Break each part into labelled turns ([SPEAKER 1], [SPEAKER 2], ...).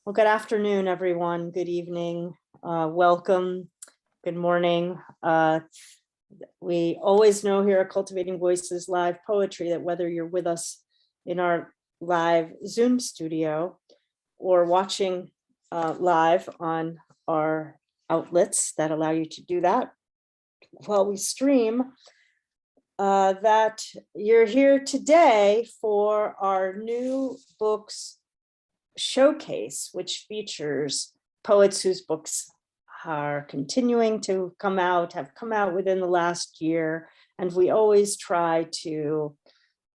[SPEAKER 1] Well, good afternoon, everyone. Good evening. Welcome. Good morning. We always know here at Cultivating Voices Live Poetry that whether you're with us in our live Zoom studio or watching live on our outlets that allow you to do that while we stream, that you're here today for our new books showcase, which features poets whose books are continuing to have come out within the last year. And we always try to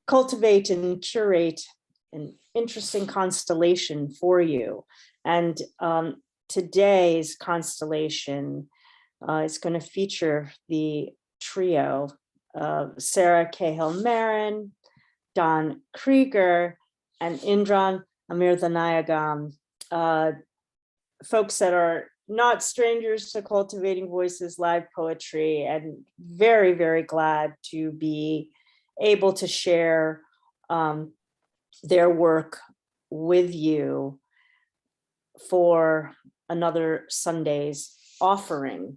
[SPEAKER 1] cultivate and curate an interesting constellation for you. And today's constellation is going to feature the trio of Sara, Cahill, Marron, Krieger, and Indran, Amirthanayagam, folks that are not strangers to Cultivating Voices Live Poetry, and very, very glad to be able to share their work with you for another Sunday's offering.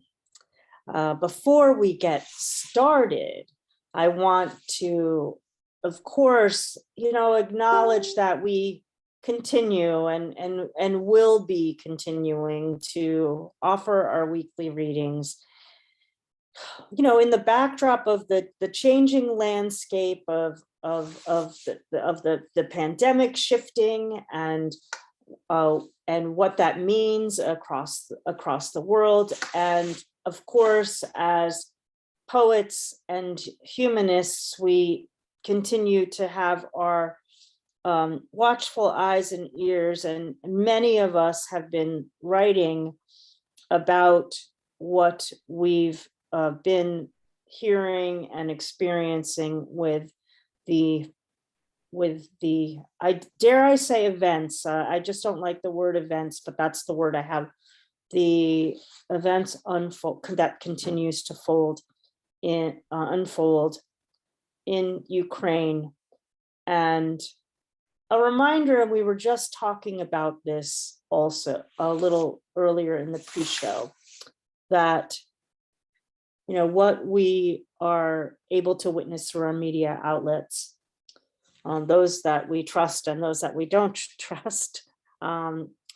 [SPEAKER 1] Before we get started, I want to, of course, acknowledge that we continue and will be continuing to offer our weekly readings, in the backdrop of the changing landscape of the pandemic shifting and what that means across the world. And of course, as poets and humanists, we continue to have our watchful eyes and ears, and many of us have been writing about what we've been hearing and experiencing with the I say events. I just don't like the word events, but that's the word I have. The events that continues to unfold in Ukraine. And a reminder, we were just talking about this also a little earlier in the pre-show, that what we are able to witness through our media outlets, those that we trust and those that we don't trust,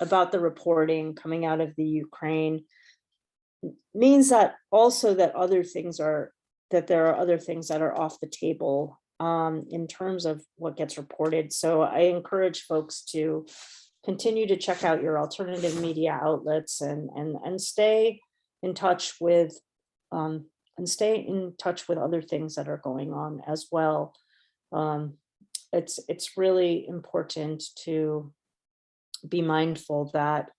[SPEAKER 1] about the reporting coming out of the Ukraine, means that also that there are other things that are off the table in terms of what gets reported. So I encourage folks to continue to check out your alternative media outlets and stay in touch with other things that are going on as well. It's really important to be mindful that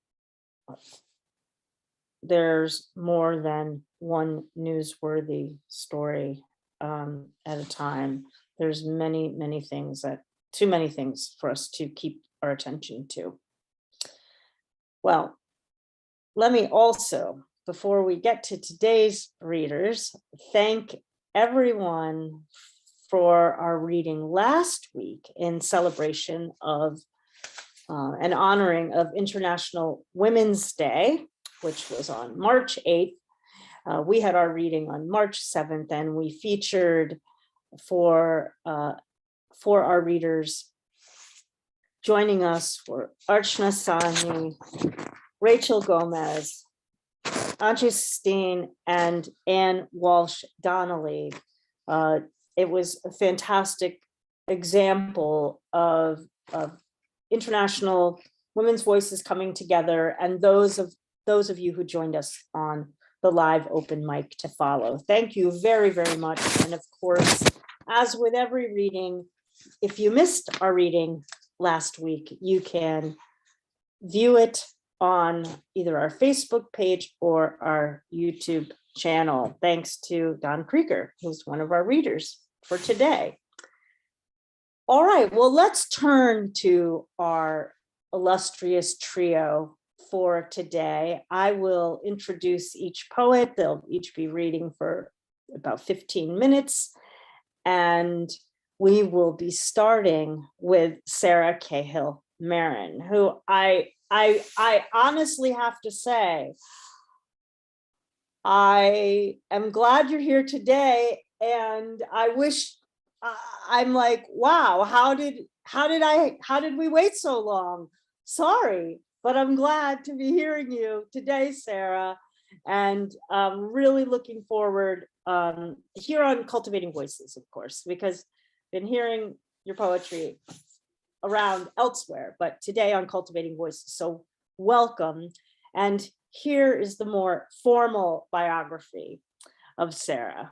[SPEAKER 1] there's more than one newsworthy story at a time. There's too many things for us to keep our attention to. Well, let me also, before we get to today's readers, thank everyone for our reading last week in celebration of and honoring of International Women's Day, which was on March 8th. We had our reading on March 7th, and we featured for our readers joining us for Archana Sani, Rachel Gomez, Angie Steen, and Anne Walsh Donnelly. It was a fantastic example of international women's voices coming together, and those of you who joined us on the live open mic to follow. Thank you very, very much. And of course, as with every reading, if you missed our reading last week, you can view it on either our Facebook page or our YouTube channel. Thanks to Krieger, who's one of our readers for today. All right, well, let's turn to our illustrious trio for today. I will introduce each poet. They'll each be reading for about 15 minutes. And we will be starting with Sara Cahill Marron, who I honestly have to say, I am glad you're here today, and I wish I'm like, wow, how did we wait so long? Sorry, but I'm glad to be hearing you today, Sara, and really looking forward here on Cultivating Voices, of course, because I've been hearing your poetry around elsewhere, but today on Cultivating Voices. So welcome. And here is the more formal biography of Sara.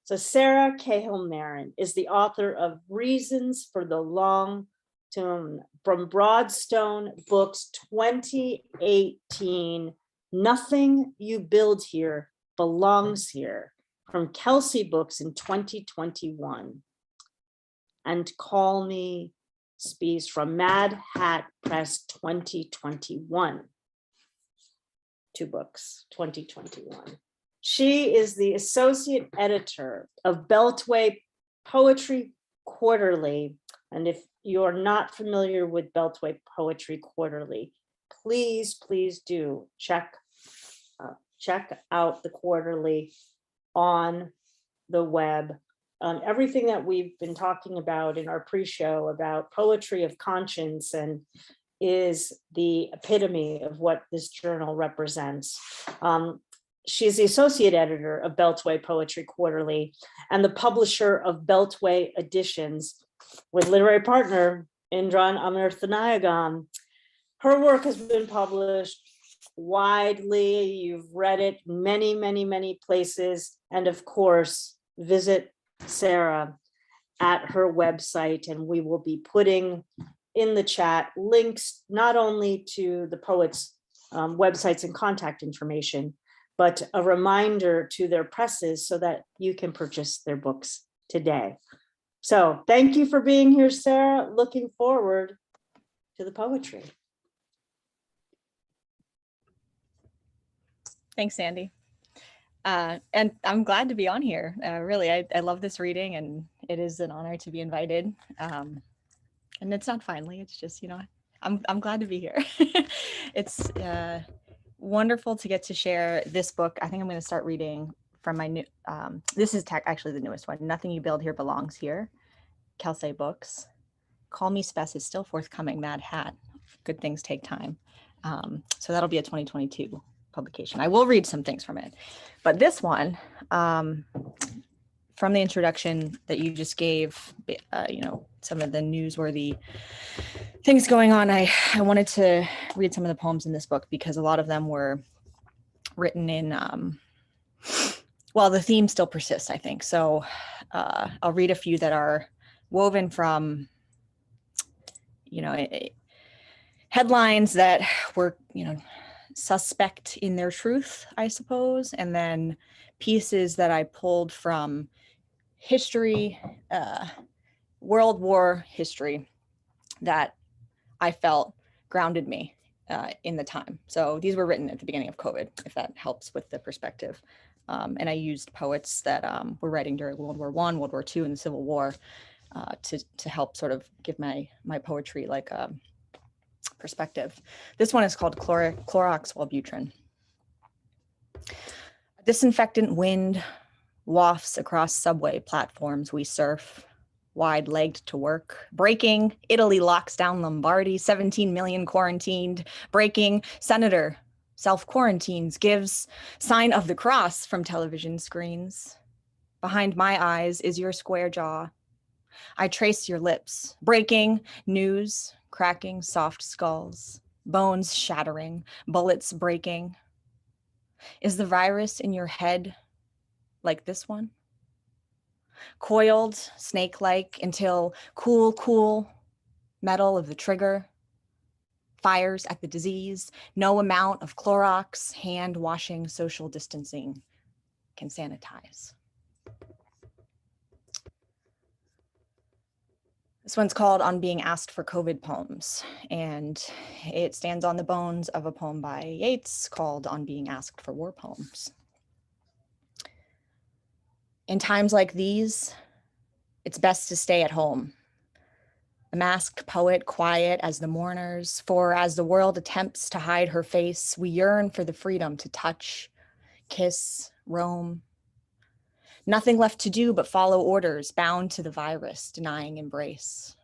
[SPEAKER 1] So Sara Cahill Marron is the author of Reasons for the Long Tune from Broadstone Books 2018, Nothing You Build Here Belongs Here, from Kelsey Books in 2021, and Call Me Spes from MadHat Press 2021. 2 books, 2021. She is the associate editor of Beltway Poetry Quarterly. And if you're not familiar with Beltway Poetry Quarterly, please do check out the quarterly on the web. Everything that we've been talking about in our pre-show about poetry of conscience and is the epitome of what this journal represents. She's the associate editor of Beltway Poetry Quarterly and the publisher of Beltway Editions with literary partner Indran Amirthanayagam. Her work has been published widely. You've read it many places. And of course, visit Sara at her website, and we will be putting in the chat links not only to the poets' websites and contact information, but a reminder to their presses so that you can purchase their books today. So thank you for being here, Sara. Looking forward to the poetry.
[SPEAKER 2] Thanks, Sandy. And I'm glad to be on here. Really, I love this reading, and it is an honor to be invited. And it's not finally, it's just, you know, I'm glad to be here. It's wonderful to get to share this book. I think I'm going to start reading from my new, this is actually the newest one, Nothing You Build Here Belongs Here, Kelsey Books. Call Me Spes is still forthcoming, MadHat. Good things take time. So that'll be a 2022 publication. I will read some things from it. But this one, from the introduction that you just gave, you know, some of the newsworthy things going on, I wanted to read some of the poems in this book because a lot of them were written in, well, the theme still persists, I think. So I'll read a few that are woven from, you know, headlines that were, you know, suspect in their truth, I suppose, and then pieces that I pulled from history, World War history, that I felt grounded me in the time. So these were written at the beginning of COVID, if that helps with the perspective. And I used poets that were writing during World War I, World War II, and the Civil War to help sort of give my poetry like a perspective. This one is called Clorox Wellbutrin. A disinfectant wind wafts across subway platforms we surf, wide-legged to work. Breaking, Italy locks down Lombardy, 17 million quarantined. Breaking, Senator self-quarantines, gives sign of the cross from television screens. Behind my eyes is your square jaw. I trace your lips. Breaking news, cracking soft skulls, bones shattering, bullets breaking. Is the virus in your head like this one? Coiled, snake-like, until cool metal of the trigger fires at the disease. No amount of Clorox, hand washing, social distancing can sanitize. This one's called On Being Asked for COVID Poems, and it stands on the bones of a poem by Yeats called On Being Asked for War Poems. In times like these, it's best to stay at home. A masked poet, quiet as the mourners, for as the world attempts to hide her face, we yearn for the freedom to touch, kiss, roam. Nothing left to do but follow orders, bound to the virus, denying embrace.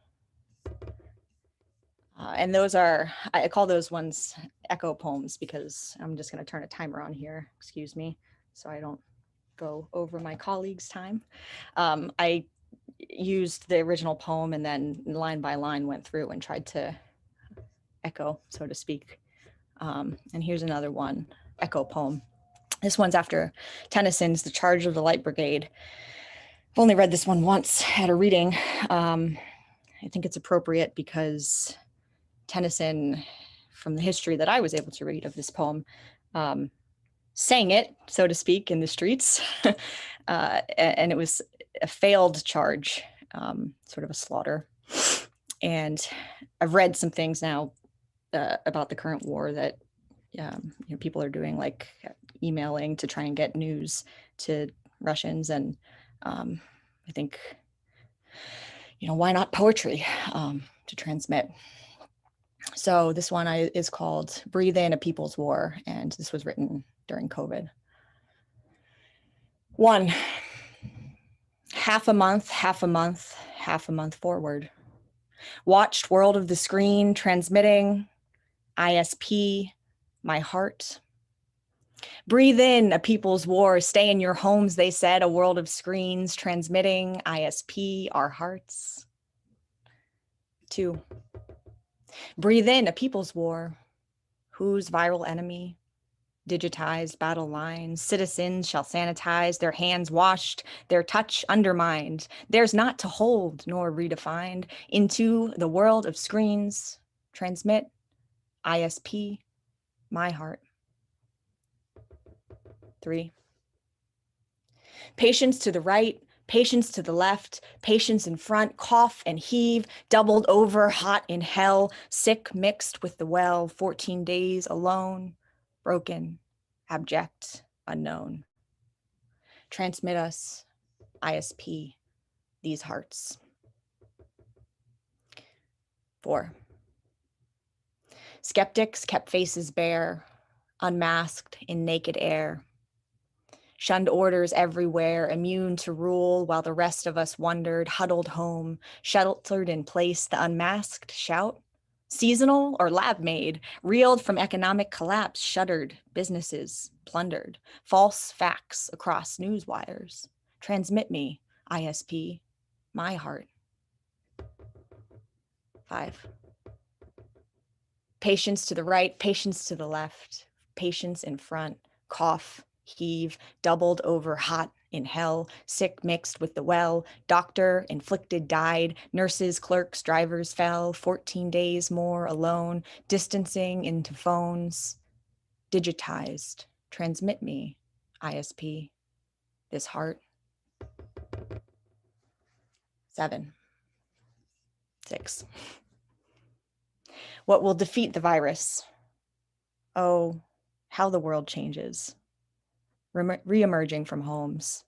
[SPEAKER 2] And those are, I call those ones echo poems because I'm just going to turn a timer on here, excuse me, so I don't go over my colleague's time. I used the original poem and then line by line went through and tried to echo, so to speak. And here's another one, echo poem. This one's after Tennyson's The Charge of the Light Brigade. I've only read this one once at a reading. I think it's appropriate because Tennyson, from the history that I was able to read of this poem, sang it, so to speak, in the streets. And it was a failed charge, sort of a slaughter. And I've read some things now about the current war that people are doing, like emailing to try and get news to Russians. And I think, why not poetry to transmit? So this one is called Breathe In, a People's War, and this was written during COVID. 1, half a month, half a month, half a month forward. Watched world of the screen, transmitting ISP, my heart. Breathe in, a people's war, stay in your homes, they said, a world of screens, transmitting ISP, our hearts. 2, breathe in, a people's war. Whose viral enemy? Digitized battle lines. Citizens shall sanitize, their hands washed, their touch undermined. Theirs not to hold nor redefined. Into the world of screens, transmit ISP, my heart. 3, patience to the right, patience to the left, patience in front, cough and heave, doubled over, hot in hell, sick mixed with the well, 14 days alone, broken, abject, unknown. Transmit us, ISP, these hearts. 4, skeptics kept faces bare, unmasked in naked air. Shunned orders everywhere, immune to rule, while the rest of us wondered, huddled home, sheltered in place, the unmasked shout. Seasonal or lab made, reeled from economic collapse, shuttered, businesses plundered, false facts across news wires. Transmit me, ISP, my heart. 5, patience to the right, patience to the left, patience in front, cough, heave, doubled over, hot in hell, sick mixed with the well, doctor inflicted died, nurses, clerks, drivers fell, 14 days more alone, distancing into phones, digitized, transmit me, ISP, this heart. 7, 6, what will defeat the virus? Oh, how the world changes. Re-emerging from homes,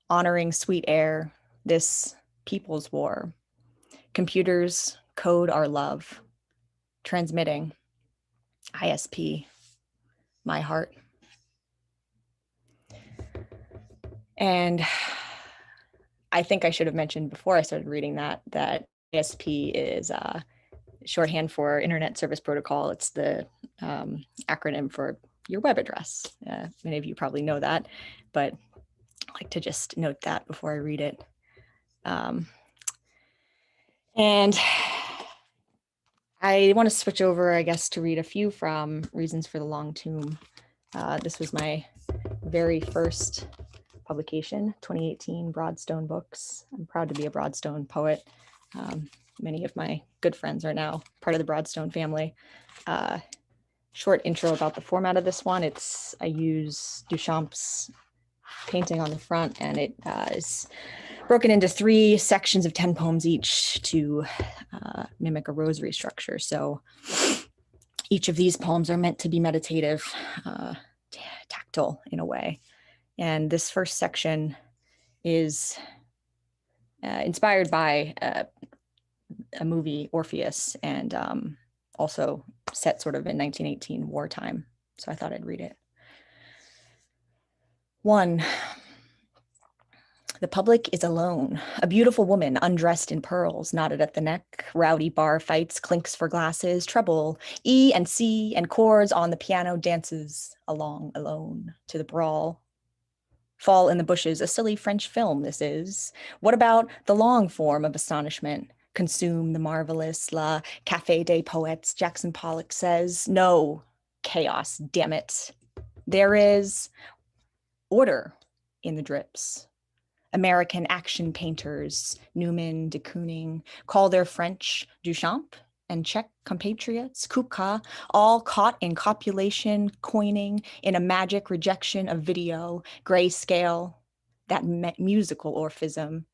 [SPEAKER 2] honoring sweet air, this people's war. Computers code our love, transmitting ISP, my heart. And I think I should have mentioned before I started reading that ISP is shorthand for Internet Service Protocol. It's the acronym for your web address. Many of you probably know that, but I like to just note that before I read it. And I want to switch over, I guess, to read a few from Reasons for the Long Tomb. This was my very first publication, 2018 Broadstone books. I'm proud to be a Broadstone poet. Many of my good friends are now part of the Broadstone family. Short intro about the format of this one. I use Duchamp's painting on the front, and it is broken into 3 sections of 10 poems each to mimic a rosary structure. So each of these poems are meant to be meditative, tactile in a way. And this first section is inspired by a movie, Orpheus, and also set sort of in 1918 wartime. So I thought I'd read it. 1. The public is alone. A beautiful woman, undressed in pearls, knotted at the neck. Rowdy bar fights, clinks for glasses, treble, E and C and chords on the piano, dances along alone to the brawl. Fall in the bushes, a silly French film this is. What about the long form of astonishment? Consume the marvelous, La Café des Poètes, Jackson Pollock says. No, chaos, damn it. There is order in the drips. American action painters, Newman, de Kooning, call their French Duchamp and Czech compatriots, Kupka, all caught in copulation, coining in a magic rejection of video, grayscale, that musical orphism,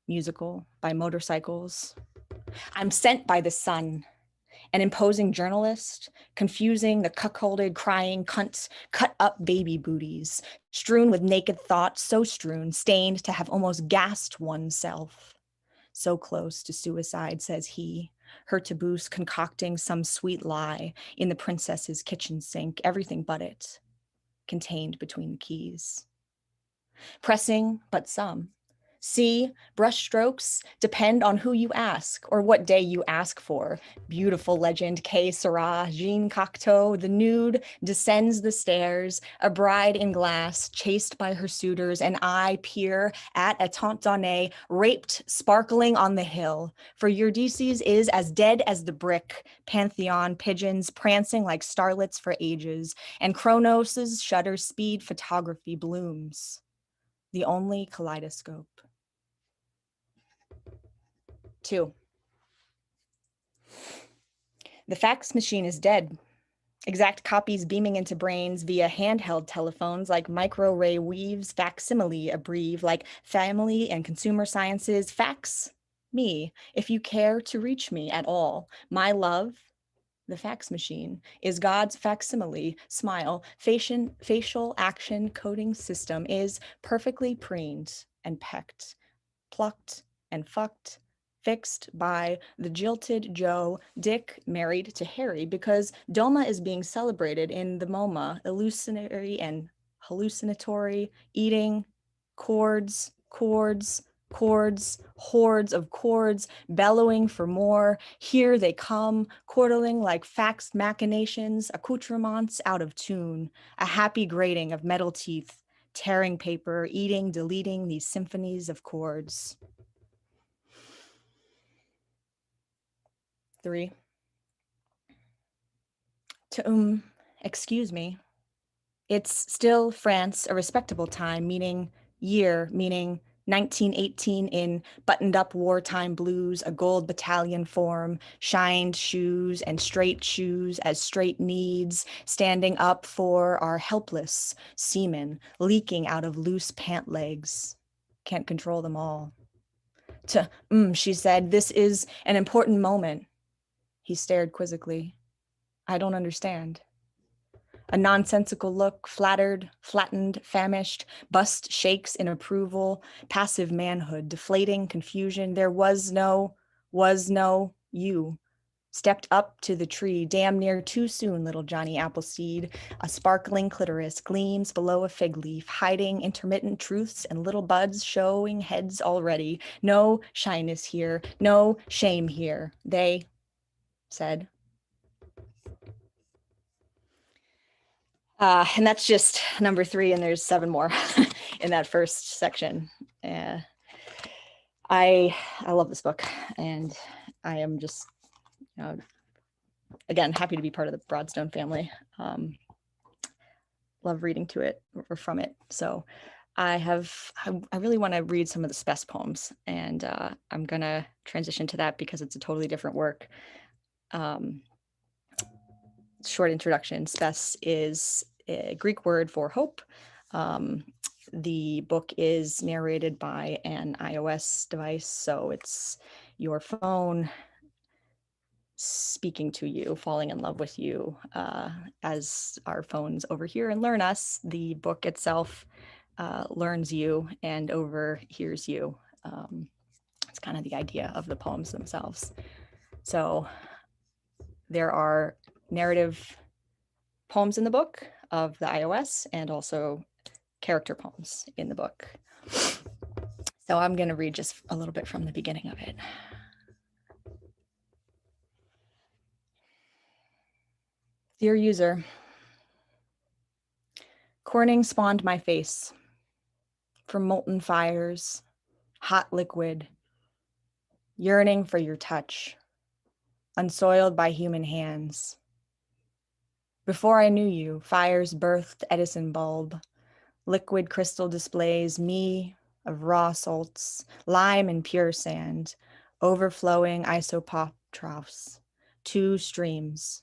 [SPEAKER 2] musical by motorcycles. I'm sent by the sun, an imposing journalist, confusing the cuckolded, crying cunts, cut up baby booties, strewn with naked thoughts, so strewn, stained to have almost gassed oneself. So close to suicide, says he, her taboos concocting some sweet lie in the princess's kitchen sink, everything but it, contained between the keys. Pressing, but some. See, brushstrokes depend on who you ask or what day you ask for. Beautiful legend, K. Sara, Jean Cocteau, the nude descends the stairs, a bride in glass, chased by her suitors, and I peer at a tante donnée, raped, sparkling on the hill. For Eurydice is as dead as the brick, Pantheon pigeons prancing like starlets for ages, and Kronos's shutter speed photography blooms. The only kaleidoscope. 2. The fax machine is dead. Exact copies beaming into brains via handheld telephones like microarray weaves, facsimile abreve like family and consumer sciences. Fax me if you care to reach me at all. My love, the fax machine, is God's facsimile smile. Facial action coding system is perfectly preened and pecked, plucked and fucked, fixed by the jilted Joe, Dick married to Harry, because Doma is being celebrated in the MoMA, illusionary and hallucinatory, eating, chords, hordes of chords, bellowing for more. Here they come, chortling like faxed machinations, accoutrements out of tune, a happy grating of metal teeth, tearing paper, eating, deleting these symphonies of chords. 3. To excuse me. It's still France, a respectable time, meaning year, meaning 1918 in buttoned up wartime blues, a gold battalion form, shined shoes and straight shoes as straight needs, standing up for our helpless seamen, leaking out of loose pant legs. Can't control them all. To, she said, this is an important moment. He stared quizzically. I don't understand. A nonsensical look, flattered, flattened, famished, bust shakes in approval, passive manhood, deflating confusion. There was no you. Stepped up to the tree, damn near too soon, little Johnny Appleseed. A sparkling clitoris gleams below a fig leaf, hiding intermittent truths and little buds showing heads already. No shyness here, no shame here, they said. And that's just number 3, and there's 7 more in that first section. I love this book, and I am just, again, happy to be part of the Broadstone family. Love reading to it or from it. So I really want to read some of the Spes poems, and I'm gonna transition to that because it's a totally different work. Short introduction. Spes is a Greek word for hope. The book is narrated by an iOS device, so it's your phone speaking to you, falling in love with you, as our phones overhear and learn us. The book itself learns you and overhears you. It's kind of the idea of the poems themselves. So there are narrative poems in the book of the iOS and also character poems in the book. So I'm going to read just a little bit from the beginning of it. Dear user, Corning spawned my face from molten fires, hot liquid, yearning for your touch, unsoiled by human hands. Before I knew you, fires birthed Edison bulb, liquid crystal displays me of raw salts, lime and pure sand, overflowing isopop troughs, two streams,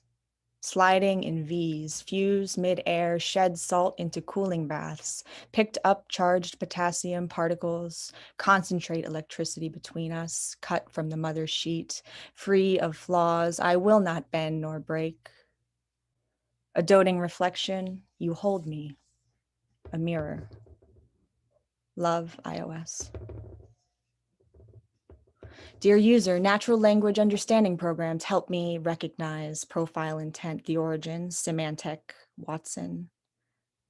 [SPEAKER 2] sliding in V's, fuse mid-air, shed salt into cooling baths, picked up charged potassium particles, concentrate electricity between us, cut from the mother sheet, free of flaws, I will not bend nor break. A doting reflection, you hold me, a mirror. Love, iOS. Dear user, natural language understanding programs help me recognize profile intent, the origins, semantic, Watson.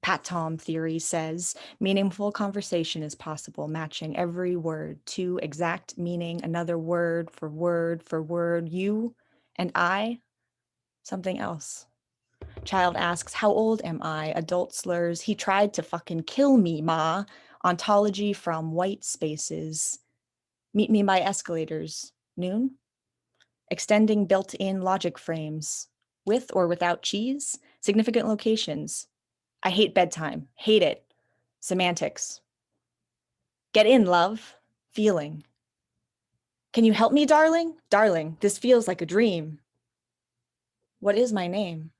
[SPEAKER 2] Pat Tom theory says meaningful conversation is possible, matching every word to exact meaning, another word for word for word, you and I, something else. Child asks, how old am I? Adult slurs, he tried to fucking kill me, ma. Ontology from white spaces. Meet me by escalators. Noon? Extending built-in logic frames. With or without cheese? Significant locations. I hate bedtime. Hate it. Semantics. Get in, love. Feeling. Can you help me, darling? Darling, this feels like a dream. What is my name?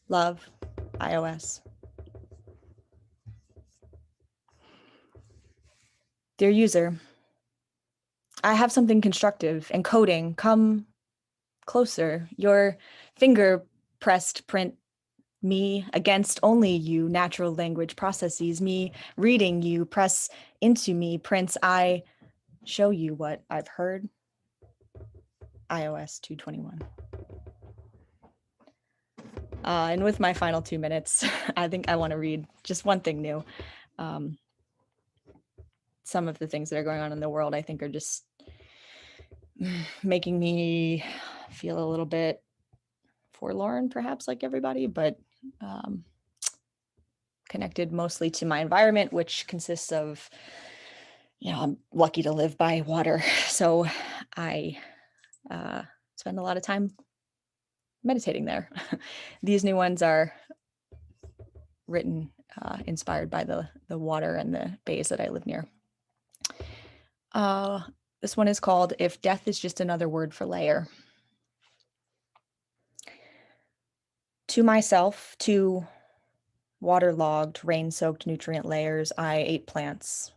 [SPEAKER 2] Love, iOS. Dear user, I have something constructive. Encoding, come closer. Your finger pressed print me against only you, natural language processes, me reading you, press into me, prints, I show you what I've heard. iOS 221. And with my final 2 minutes, I think I want to read just one thing new. Some of the things that are going on in the world, I think, are just making me feel a little bit forlorn, perhaps, like everybody, but connected mostly to my environment, which consists of, I'm lucky to live by water. So I spend a lot of time meditating there. These new ones are written, inspired by the water and the bays that I live near. This one is called If Death is Just Another Word for Layer. To myself, to waterlogged, rain-soaked nutrient layers, I ate plants,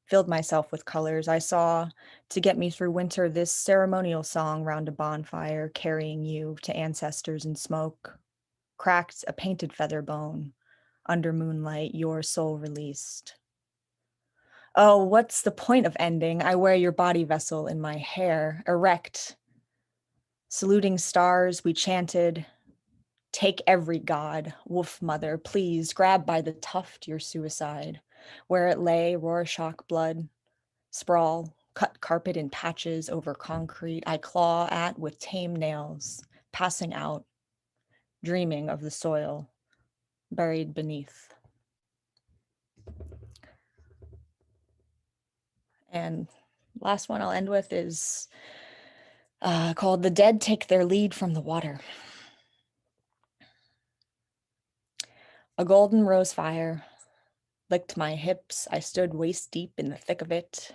[SPEAKER 2] filled myself with colors. I saw, to get me through winter, this ceremonial song round a bonfire, carrying you to ancestors in smoke, cracked a painted feather bone, under moonlight, your soul released. Oh, what's the point of ending? I wear your body vessel in my hair, erect. Saluting stars, we chanted, take every god, wolf mother, please, grab by the tuft your suicide. Where it lay, Rorschach blood, sprawl, cut carpet in patches over concrete, I claw at with tame nails, passing out, dreaming of the soil, buried beneath. And last one I'll end with is called The Dead Take Their Lead from the Water. A golden rose fire licked my hips. I stood waist deep in the thick of it.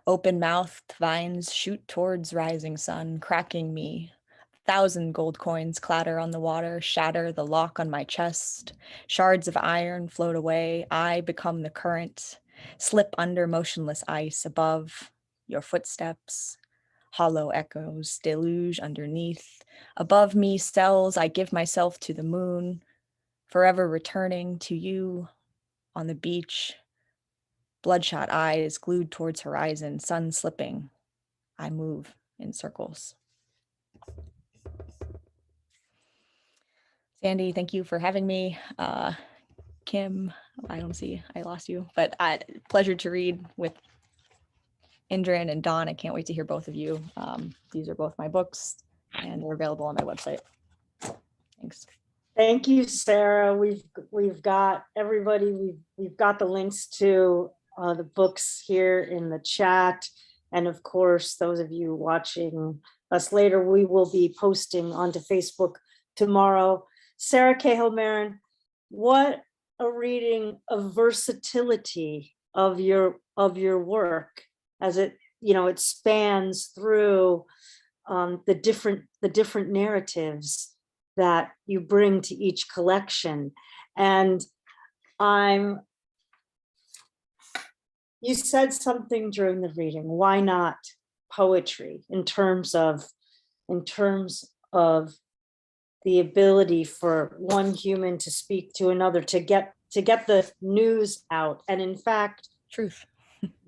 [SPEAKER 2] Open-mouthed vines shoot towards rising sun, cracking me. 1,000 gold coins clatter on the water, shatter the lock on my chest. Shards of iron float away. I become the current, slip under motionless ice above your footsteps. Hollow echoes, deluge underneath. Above me, cells, I give myself to the moon, forever returning to you on the beach. Bloodshot eyes glued towards horizon, sun slipping. I move in circles. Sandy, thank you for having me. Kim, I don't see, I lost you, but pleasure to read with Indran and Dawn. I can't wait to hear both of you. These are both my books and they're available on my website. Thanks.
[SPEAKER 1] Thank you, Sarah. We've got everybody. We've got the links to the books here in the chat, and of course, those of you watching us later, we will be posting onto Facebook tomorrow. Sara Cahill, Marron, what a reading of versatility of your work, as it it spans through the different narratives that you bring to each collection. And you said something during the reading, why not poetry, in terms of the ability for one human to speak to another, to get the news out. And in fact,
[SPEAKER 2] truth.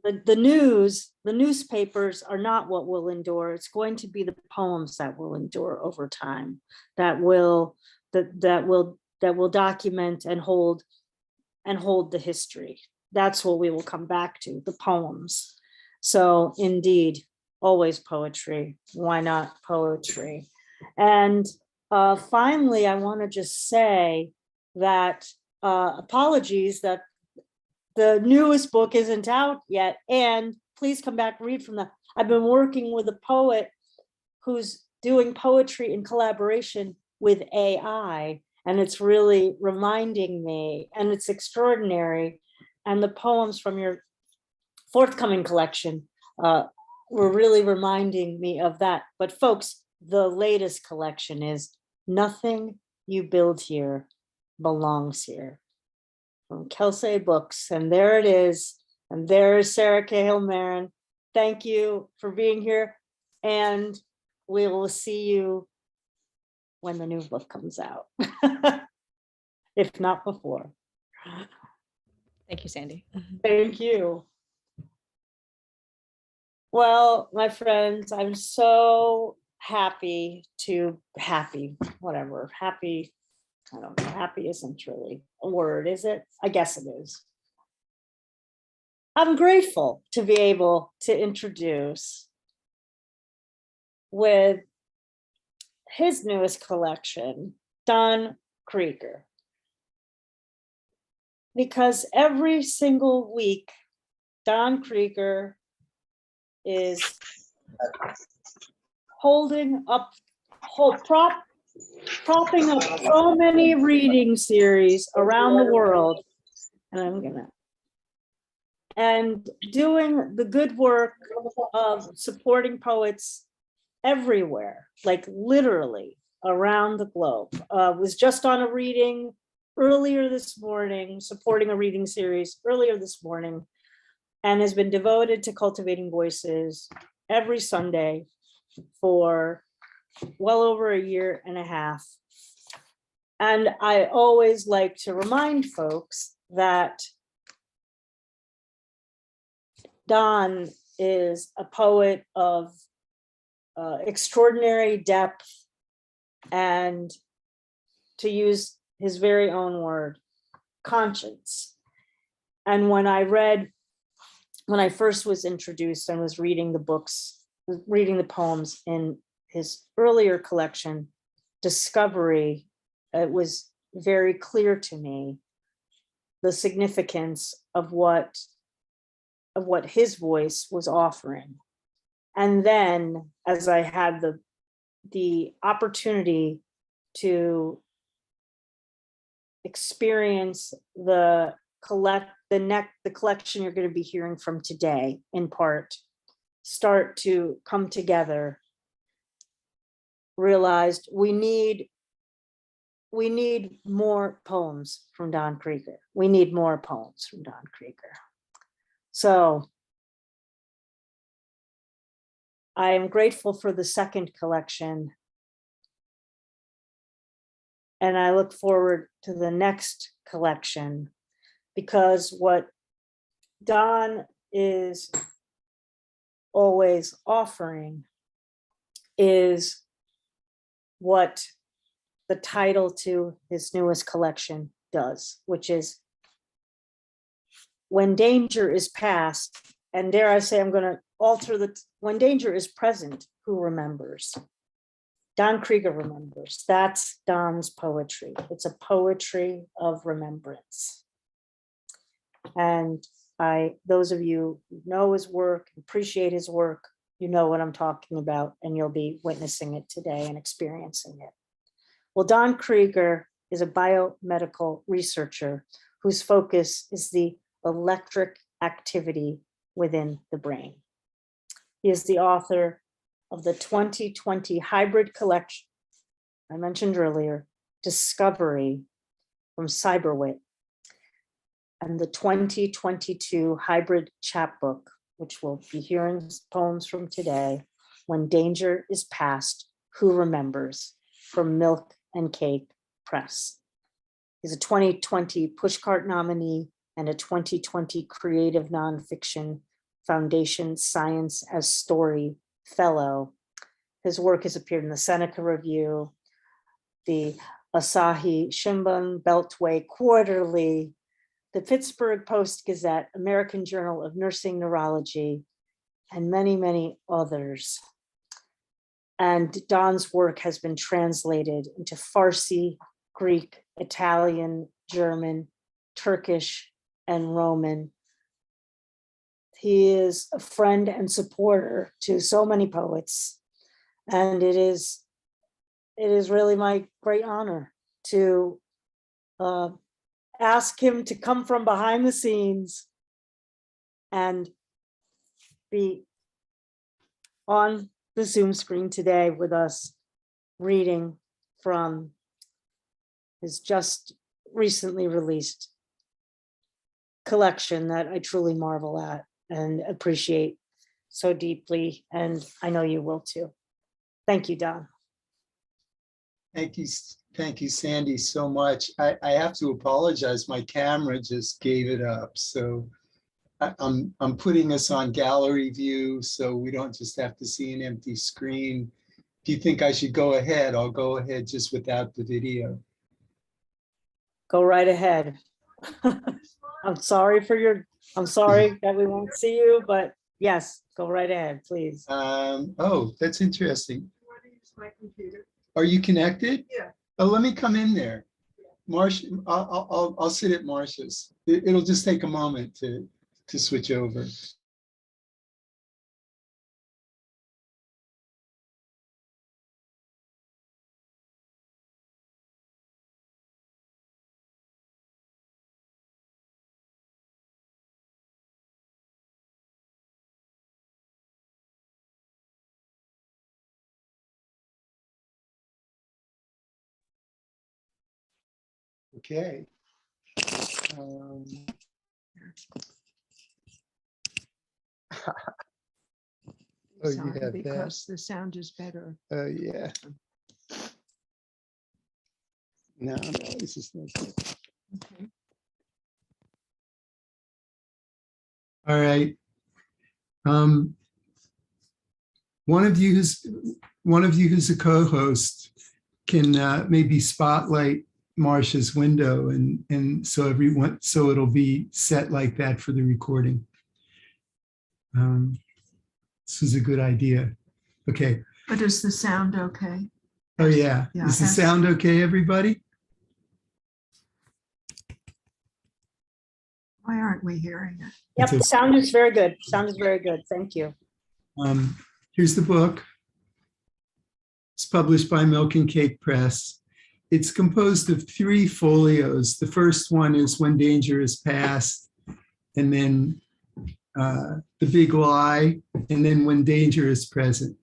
[SPEAKER 1] The newspapers are not what will endure. It's going to be the poems that will endure over time, that will document and hold the history. That's what we will come back to, the poems. So indeed, always poetry. Why not poetry? And finally, I want to just say that apologies that the newest book isn't out yet, and please come back, read from that. I've been working with a poet who's doing poetry in collaboration with AI, and it's really reminding me, and it's extraordinary. And the poems from your forthcoming collection were really reminding me of that. But folks, the latest collection is Nothing You Build Here Belongs Here, from Kelsey Books. And there it is. And there's Sara Cahill, Marron. Thank you for being here. And we will see you when the new book comes out, if not before.
[SPEAKER 2] Thank you, Sandy.
[SPEAKER 1] Thank you. Well, my friends, I'm so happy, I don't know, happy isn't really a word, is it? I guess it is. I'm grateful to be able to introduce, with his newest collection, Don Krieger. Because every single week, Don Krieger is propping up so many reading series around the world, and doing the good work of supporting poets everywhere, like literally around the globe. Was just on a reading earlier this morning, supporting a reading series earlier this morning, and has been devoted to cultivating voices every Sunday for well over a year and a half. And I always like to remind folks that Don is a poet of extraordinary depth, and, to use his very own word, conscience. And when I first was introduced and was reading the books, reading the poems in his earlier collection, Discovery, it was very clear to me the significance of what his voice was offering. And then, as I had the opportunity to experience the collection you're going to be hearing from today, in part, start to come together, realized we need more poems from Don Krieger. We need more poems from Don Krieger. So I am grateful for the second collection, and I look forward to the next collection, because what Don is always offering is what the title to his newest collection does, which is When Danger is Past, and dare I say, I'm going to alter when danger is present, who remembers? Don Krieger remembers. That's Don's poetry. It's a poetry of remembrance. And those of you who know his work, appreciate his work, you know what I'm talking about, and you'll be witnessing it today and experiencing it. Well, Don Krieger is a biomedical researcher whose focus is the electric activity within the brain. He is the author of the 2020 hybrid collection I mentioned earlier, Discovery from Cyberwit, and the 2022 hybrid chapbook, which we'll be hearing poems from today, When Danger is Past, Who Remembers, from Milk and Cake Press. He's a 2020 Pushcart nominee and a 2020 Creative Nonfiction Foundation Science as Story Fellow. His work has appeared in the Seneca Review, the Asahi Shimbun, Beltway Quarterly, the Pittsburgh Post-Gazette, American Journal of Nursing Neurology, and many, many others. And Don's work has been translated into Farsi, Greek, Italian, German, Turkish, and Roman. He is a friend and supporter to so many poets, and it is really my great honor to ask him to come from behind the scenes and be on the Zoom screen today with us, reading from his just recently released collection that I truly marvel at and appreciate so deeply, and I know you will too. Thank you, Don.
[SPEAKER 3] Thank you, Sandy, so much. I have to apologize. My camera just gave it up, so I'm putting us on gallery view, so we don't just have to see an empty screen. If you think I should go ahead, I'll go ahead just without the video.
[SPEAKER 1] Go right ahead. I'm sorry that we won't see you, but yes, go right ahead, please.
[SPEAKER 3] Oh, that's interesting. Are you connected?
[SPEAKER 4] Yeah.
[SPEAKER 3] Oh, let me come in there. Marsh, I'll sit at Marsh's. It'll just take a moment to switch over. Okay. Oh, you
[SPEAKER 4] Sound,
[SPEAKER 3] have that?
[SPEAKER 4] because the sound is better.
[SPEAKER 3] Oh, yeah. No, this is not good.
[SPEAKER 4] Okay.
[SPEAKER 3] All right. One of you who's a co-host can maybe spotlight Marcia's window, and so it'll be set like that for the recording. This is a good idea. Okay.
[SPEAKER 4] But is the sound okay?
[SPEAKER 3] Oh yeah.
[SPEAKER 4] Yeah,
[SPEAKER 3] Is the sound okay, everybody?
[SPEAKER 4] Why aren't we hearing it?
[SPEAKER 1] Yep,
[SPEAKER 3] It's
[SPEAKER 1] sound is very good. Sound is very good. Thank you.
[SPEAKER 3] Here's the book. It's published by Milk and Cake Press. It's composed of 3 folios. The first one is When Danger is Past, and then The Big Lie, and then When Danger is Present.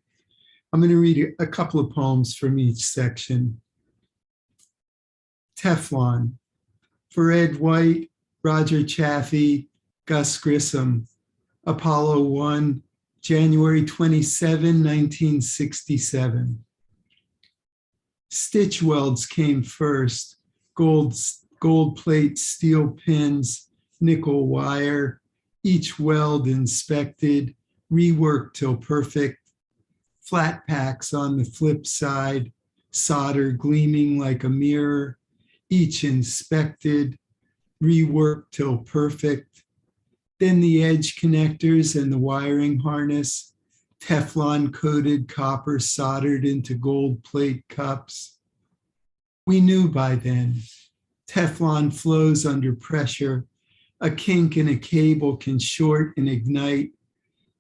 [SPEAKER 3] I'm going to read a couple of poems from each section. Teflon, for Ed White, Roger Chaffee, Gus Grissom, Apollo 1, January 27, 1967. Stitch welds came first, gold plate, steel pins, nickel wire, each weld inspected, reworked till perfect. flat packs on the flip side, solder gleaming like a mirror, each inspected, reworked till perfect. Then the edge connectors and the wiring harness, Teflon coated copper soldered into gold plate cups. We knew by then, Teflon flows under pressure. A kink in a cable can short and ignite.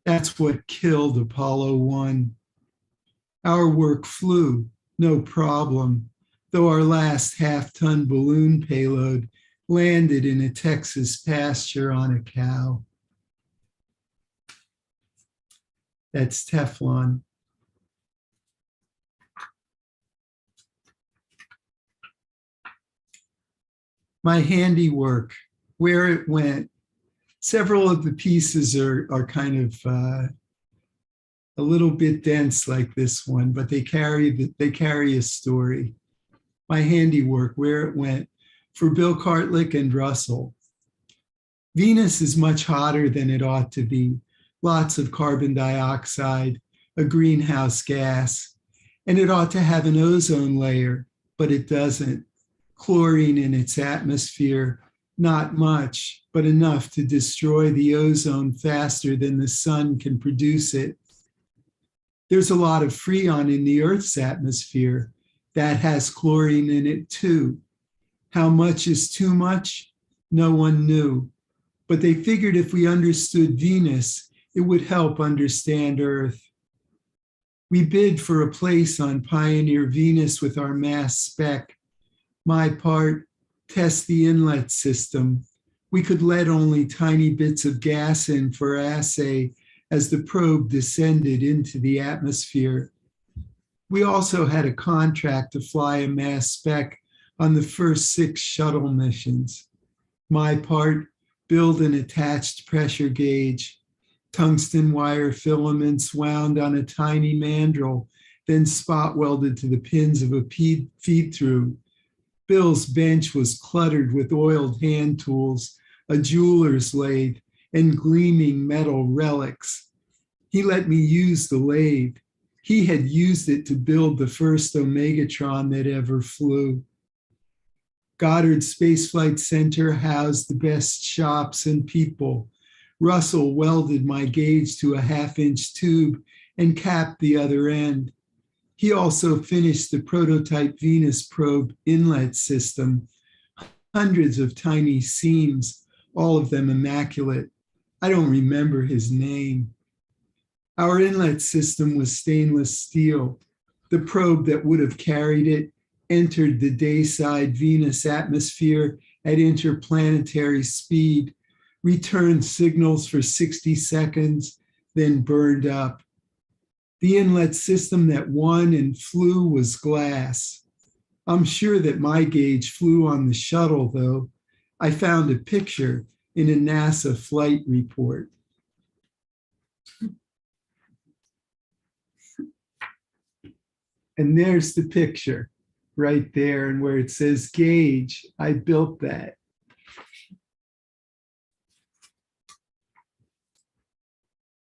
[SPEAKER 3] That's what killed Apollo 1. Our work flew, no problem, though our last half-ton balloon payload landed in a Texas pasture on a cow. That's Teflon. My handiwork, where it went. Several of the pieces are kind of a little bit dense like this one, but they carry a story. My handiwork, where it went, for Bill Cartlick and Russell. Venus is much hotter than it ought to be. Lots of carbon dioxide, a greenhouse gas, and it ought to have an ozone layer, but it doesn't. Chlorine in its atmosphere, not much, but enough to destroy the ozone faster than the sun can produce it. There's a lot of freon in the Earth's atmosphere that has chlorine in it too. How much is too much? No one knew. But they figured if we understood Venus, it would help understand Earth. We bid for a place on Pioneer Venus with our mass spec. My part, test the inlet system. We could let only tiny bits of gas in for assay as the probe descended into the atmosphere. We also had a contract to fly a mass spec on the first 6 shuttle missions. My part, build an attached pressure gauge, tungsten wire filaments wound on a tiny mandrel, then spot welded to the pins of a feed-through. Bill's bench was cluttered with oiled hand tools, a jeweler's lathe, and gleaming metal relics. He let me use the lathe. He had used it to build the first Omegatron that ever flew. Goddard Space Flight Center housed the best shops and people. Russell welded my gauge to a 1/2-inch tube and capped the other end. He also finished the prototype Venus probe inlet system, hundreds of tiny seams, all of them immaculate. I don't remember his name. Our inlet system was stainless steel. The probe that would have carried it entered the dayside Venus atmosphere at interplanetary speed, returned signals for 60 seconds, then burned up. The inlet system that won and flew was glass. I'm sure that my gauge flew on the shuttle, though. I found a picture in a NASA flight report. And there's the picture right there, and where it says gauge, I built that.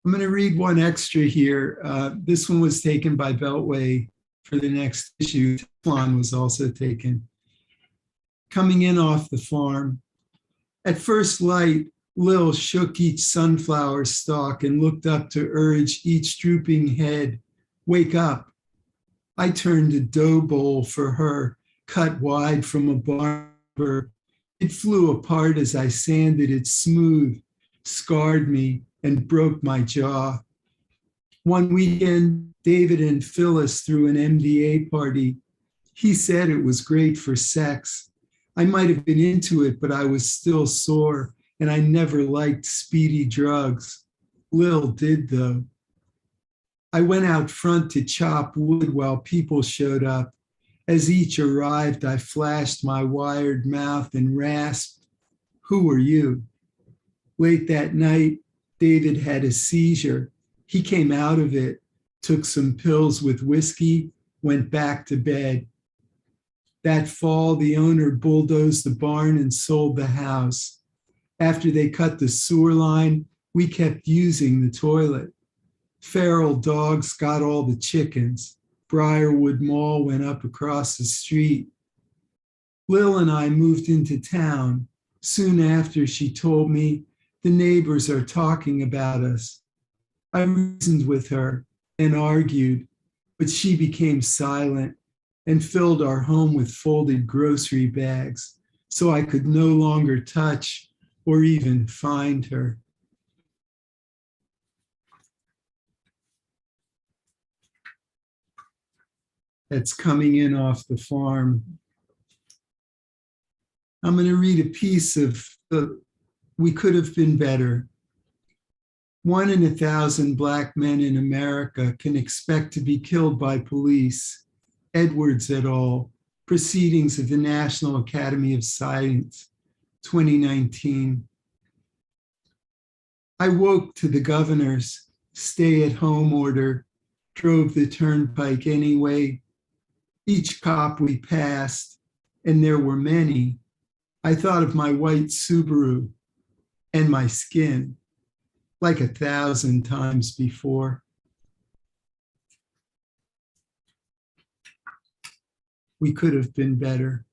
[SPEAKER 3] I'm going to read one extra here. This one was taken by Beltway for the next issue. Teflon was also taken. Coming in off the farm. At first light, Lil shook each sunflower stalk and looked up to urge each drooping head, wake up. I turned a dough bowl for her, cut wide from a barber. It flew apart as I sanded it smooth, scarred me, and broke my jaw. One weekend, David and Phyllis threw an MDA party. He said it was great for sex. I might have been into it, but I was still sore, and I never liked speedy drugs. Lil did, though. I went out front to chop wood while people showed up. As each arrived, I flashed my wired mouth and rasped, "Who are you?" Late that night, David had a seizure. He came out of it, took some pills with whiskey, went back to bed. That fall, the owner bulldozed the barn and sold the house. After they cut the sewer line, we kept using the toilet. Feral dogs got all the chickens. Briarwood Mall went up across the street. Lil and I moved into town. Soon after, she told me, the neighbors are talking about us. I reasoned with her and argued, but she became silent and filled our home with folded grocery bags, so I could no longer touch or even find her. That's coming in off the farm. I'm going to read a piece of We Could Have Been Better. 1 in 1,000 Black men in America can expect to be killed by police. Edwards et al., Proceedings of the National Academy of Science, 2019. I woke to the governor's stay-at-home order, drove the turnpike anyway. Each cop we passed, and there were many, I thought of my white Subaru and my skin, like 1,000 times before. We could have been better.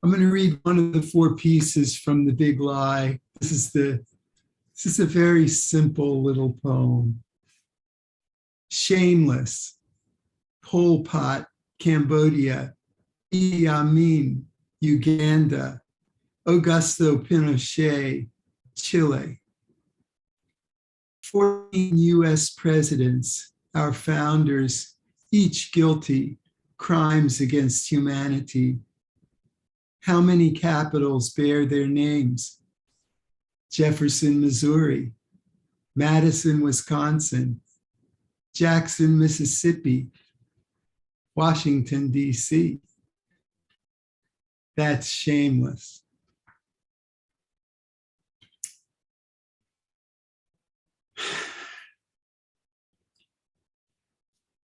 [SPEAKER 3] I'm going to read one of the 4 pieces from The Big Lie. This is a very simple little poem. Shameless. Pol Pot, Cambodia. Idi Amin, Uganda. Augusto Pinochet, Chile. 14 US presidents, our founders, each guilty, crimes against humanity. How many capitals bear their names? Jefferson, Missouri. Madison, Wisconsin. Jackson, Mississippi. Washington, D.C. That's shameless.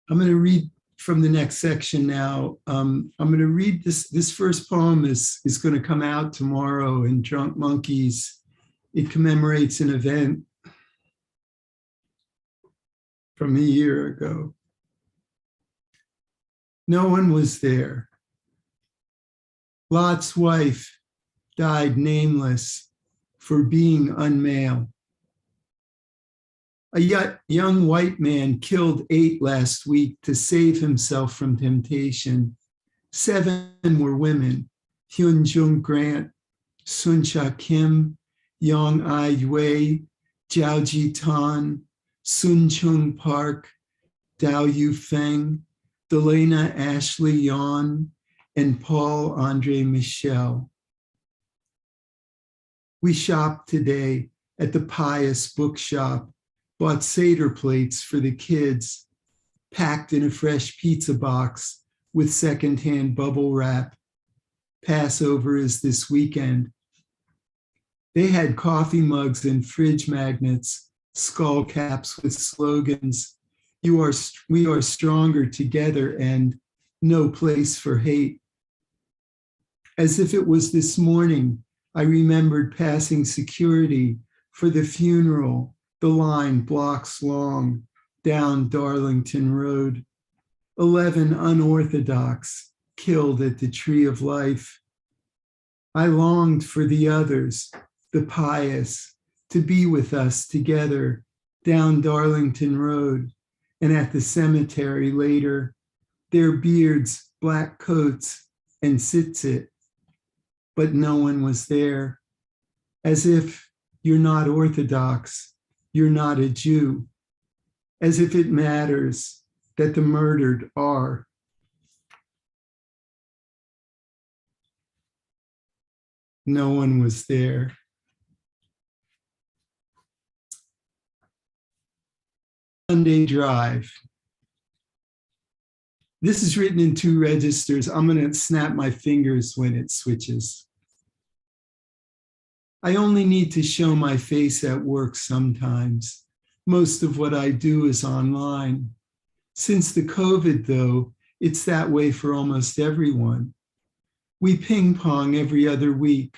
[SPEAKER 3] I'm going to read from the next section now. I'm going to read this first poem is going to come out tomorrow in Drunk Monkeys. It commemorates an event from a year ago. No one was there. Lot's wife died nameless for being unmale. A young white man killed 8 last week to save himself from temptation. 7 were women: Hyun Jung Grant, Sun Cha Kim, Yong Ai Wei, Jiao Ji Tan, Sun Chung Park, Dao Yu Feng, Delana Ashley Yon, and Paul Andre Michel. We shopped today at the Pious Bookshop, bought Seder plates for the kids, packed in a fresh pizza box with secondhand bubble wrap. Passover is this weekend. They had coffee mugs and fridge magnets, skull caps with slogans, we are stronger together, and no place for hate. As if it was this morning, I remembered passing security for the funeral, the line blocks long down Darlington Road. 11 unorthodox killed at the Tree of Life. I longed for the others, the pious, to be with us together down Darlington Road and at the cemetery later, their beards, black coats, and tzitzit. But no one was there, as if you're not Orthodox, you're not a Jew, as if it matters that the murdered are. No one was there. Sunday Drive. This is written in 2 registers. I'm going to snap my fingers when it switches. I only need to show my face at work sometimes. Most of what I do is online. Since the COVID, though, it's that way for almost everyone. We ping pong every other week,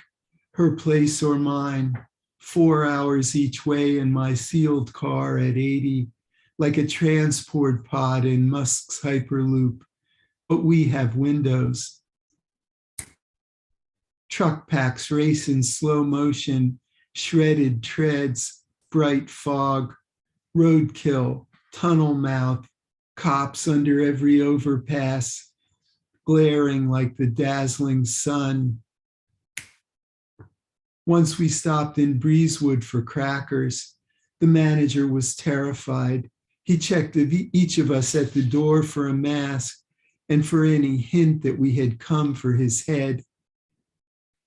[SPEAKER 3] her place or mine, 4 hours each way in my sealed car at 80, like a transport pod in Musk's Hyperloop, but we have windows. Truck packs race in slow motion, shredded treads, bright fog, roadkill, tunnel mouth, cops under every overpass, glaring like the dazzling sun. Once we stopped in Breezewood for crackers. The manager was terrified. He checked each of us at the door for a mask and for any hint that we had come for his head.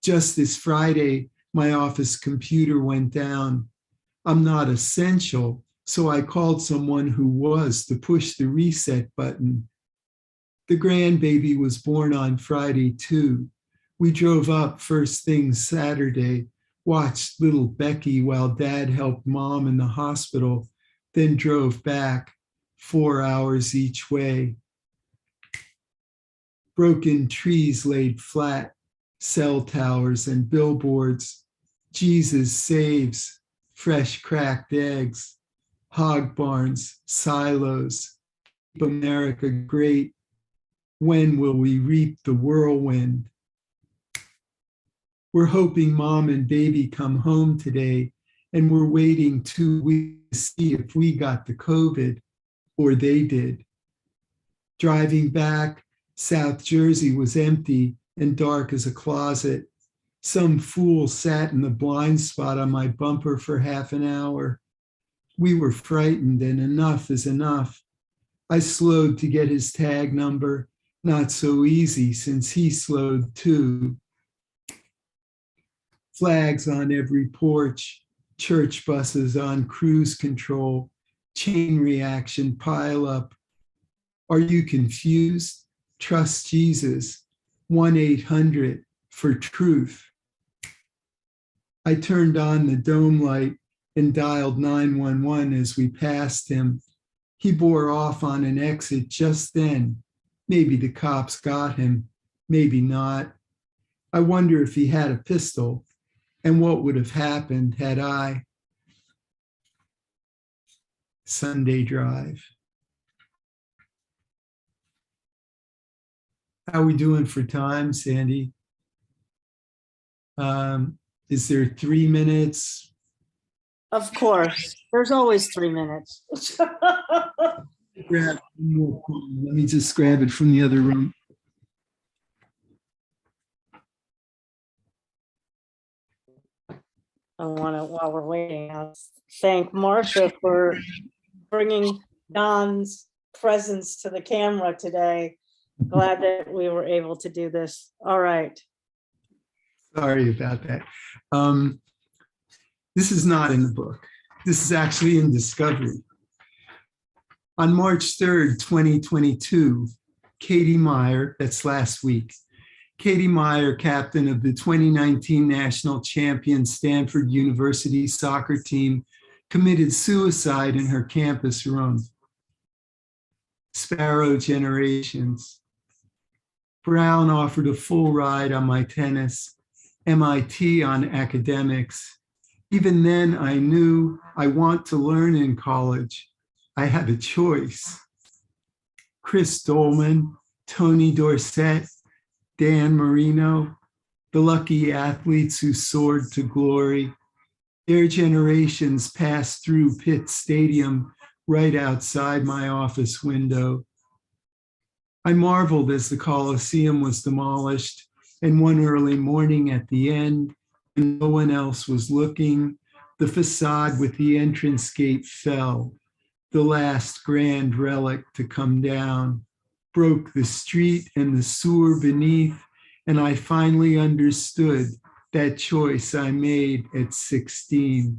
[SPEAKER 3] Just this Friday, my office computer went down. I'm not essential, so I called someone who was to push the reset button. The grandbaby was born on Friday too. We drove up first thing Saturday, watched little Becky while Dad helped Mom in the hospital, then drove back 4 hours each way. Broken trees laid flat, cell towers and billboards. Jesus saves, fresh cracked eggs, hog barns, silos. Keep America great. When will we reap the whirlwind? We're hoping Mom and baby come home today, and we're waiting 2 weeks to see if we got the COVID or they did. Driving back, South Jersey was empty and dark as a closet. Some fool sat in the blind spot on my bumper for half an hour. We were frightened, and enough is enough. I slowed to get his tag number. Not so easy since he slowed too. Flags on every porch, church buses on cruise control, chain reaction pile up. Are you confused? Trust Jesus. 1-800 for truth. I turned on the dome light and dialed 911 as we passed him. He bore off on an exit just then. Maybe the cops got him, maybe not. I wonder if he had a pistol and what would have happened had I. Sunday drive. How are we doing for time, Sandy? Is there 3 minutes?
[SPEAKER 1] Of course, there's always 3 minutes.
[SPEAKER 3] Grab one more phone. Let me just grab it from the other room.
[SPEAKER 1] I want to, while we're waiting, I'll thank Marcia for bringing Don's presence to the camera today. Glad that we were able to do this. All right.
[SPEAKER 3] Sorry about that. This is not in the book. This is actually in Discovery. On March 3rd, 2022, Katie Meyer, that's last week, Katie Meyer, captain of the 2019 national champion Stanford University soccer team, committed suicide in her campus room. Sparrow generations. Brown offered a full ride on my tennis, MIT on academics. Even then, I knew I want to learn in college. I had a choice. Chris Dolman, Tony Dorsett, Dan Marino, the lucky athletes who soared to glory. Their generations passed through Pitt Stadium right outside my office window. I marveled as the Coliseum was demolished, and one early morning at the end, when no one else was looking, the facade with the entrance gate fell. The last grand relic to come down, broke the street and the sewer beneath, and I finally understood that choice I made at 16.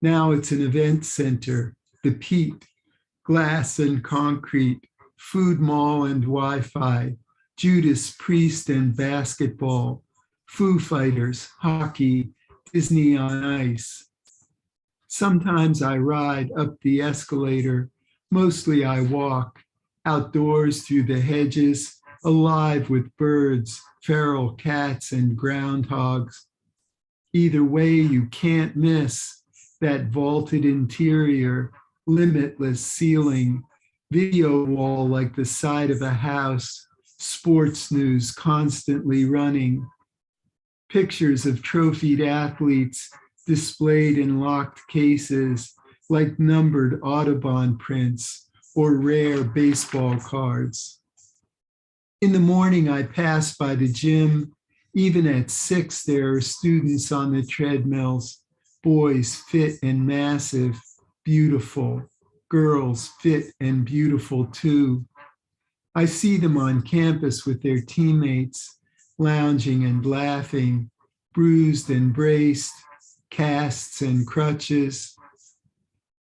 [SPEAKER 3] Now it's an event center, the Pete, glass and concrete, food mall and Wi-Fi, Judas Priest and basketball, Foo Fighters, hockey, Disney on Ice. Sometimes I ride up the escalator, mostly I walk, outdoors through the hedges, alive with birds, feral cats and groundhogs. Either way, you can't miss that vaulted interior, limitless ceiling, video wall like the side of a house, sports news constantly running, pictures of trophied athletes displayed in locked cases like numbered Audubon prints or rare baseball cards. In the morning, I pass by the gym. Even at 6, there are students on the treadmills, boys fit and massive, beautiful, girls fit and beautiful too. I see them on campus with their teammates, lounging and laughing, bruised and braced, casts and crutches.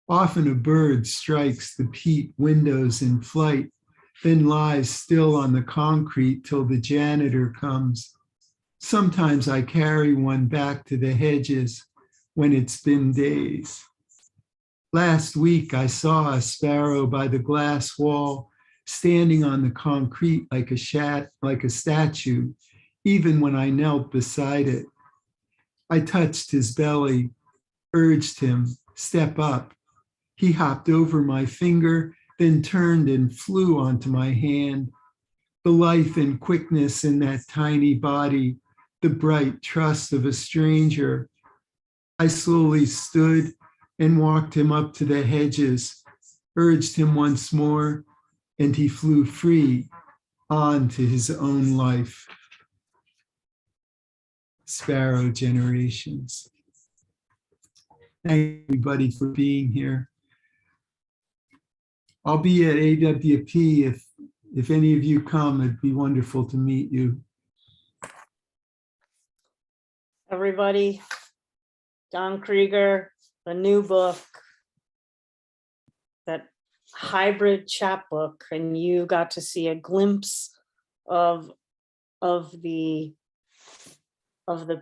[SPEAKER 3] Often a bird strikes the peat windows in flight, then lies still on the concrete till the janitor comes. Sometimes I carry one back to the hedges when it's been days. Last week, I saw a sparrow by the glass wall, standing on the concrete like a statue, even when I knelt beside it. I touched his belly, urged him, step up. He hopped over my finger, then turned and flew onto my hand. The life and quickness in that tiny body, the bright trust of a stranger. I slowly stood and walked him up to the hedges, urged him once more, and he flew free on to his own life. Sparrow generations. Thank you, everybody, for being here. I'll be at AWP. If any of you come, it'd be wonderful to meet you.
[SPEAKER 1] Everybody, Don Krieger, the new book, that hybrid chapbook, and you got to see a glimpse of the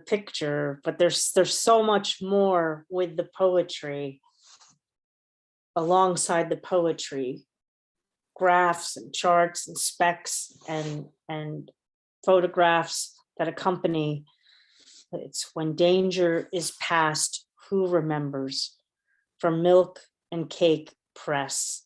[SPEAKER 1] picture, but there's so much more with the poetry. Alongside the poetry, graphs and charts and specs and photographs that accompany. It's When Danger is Past, Who Remembers? From Milk and Cake Press.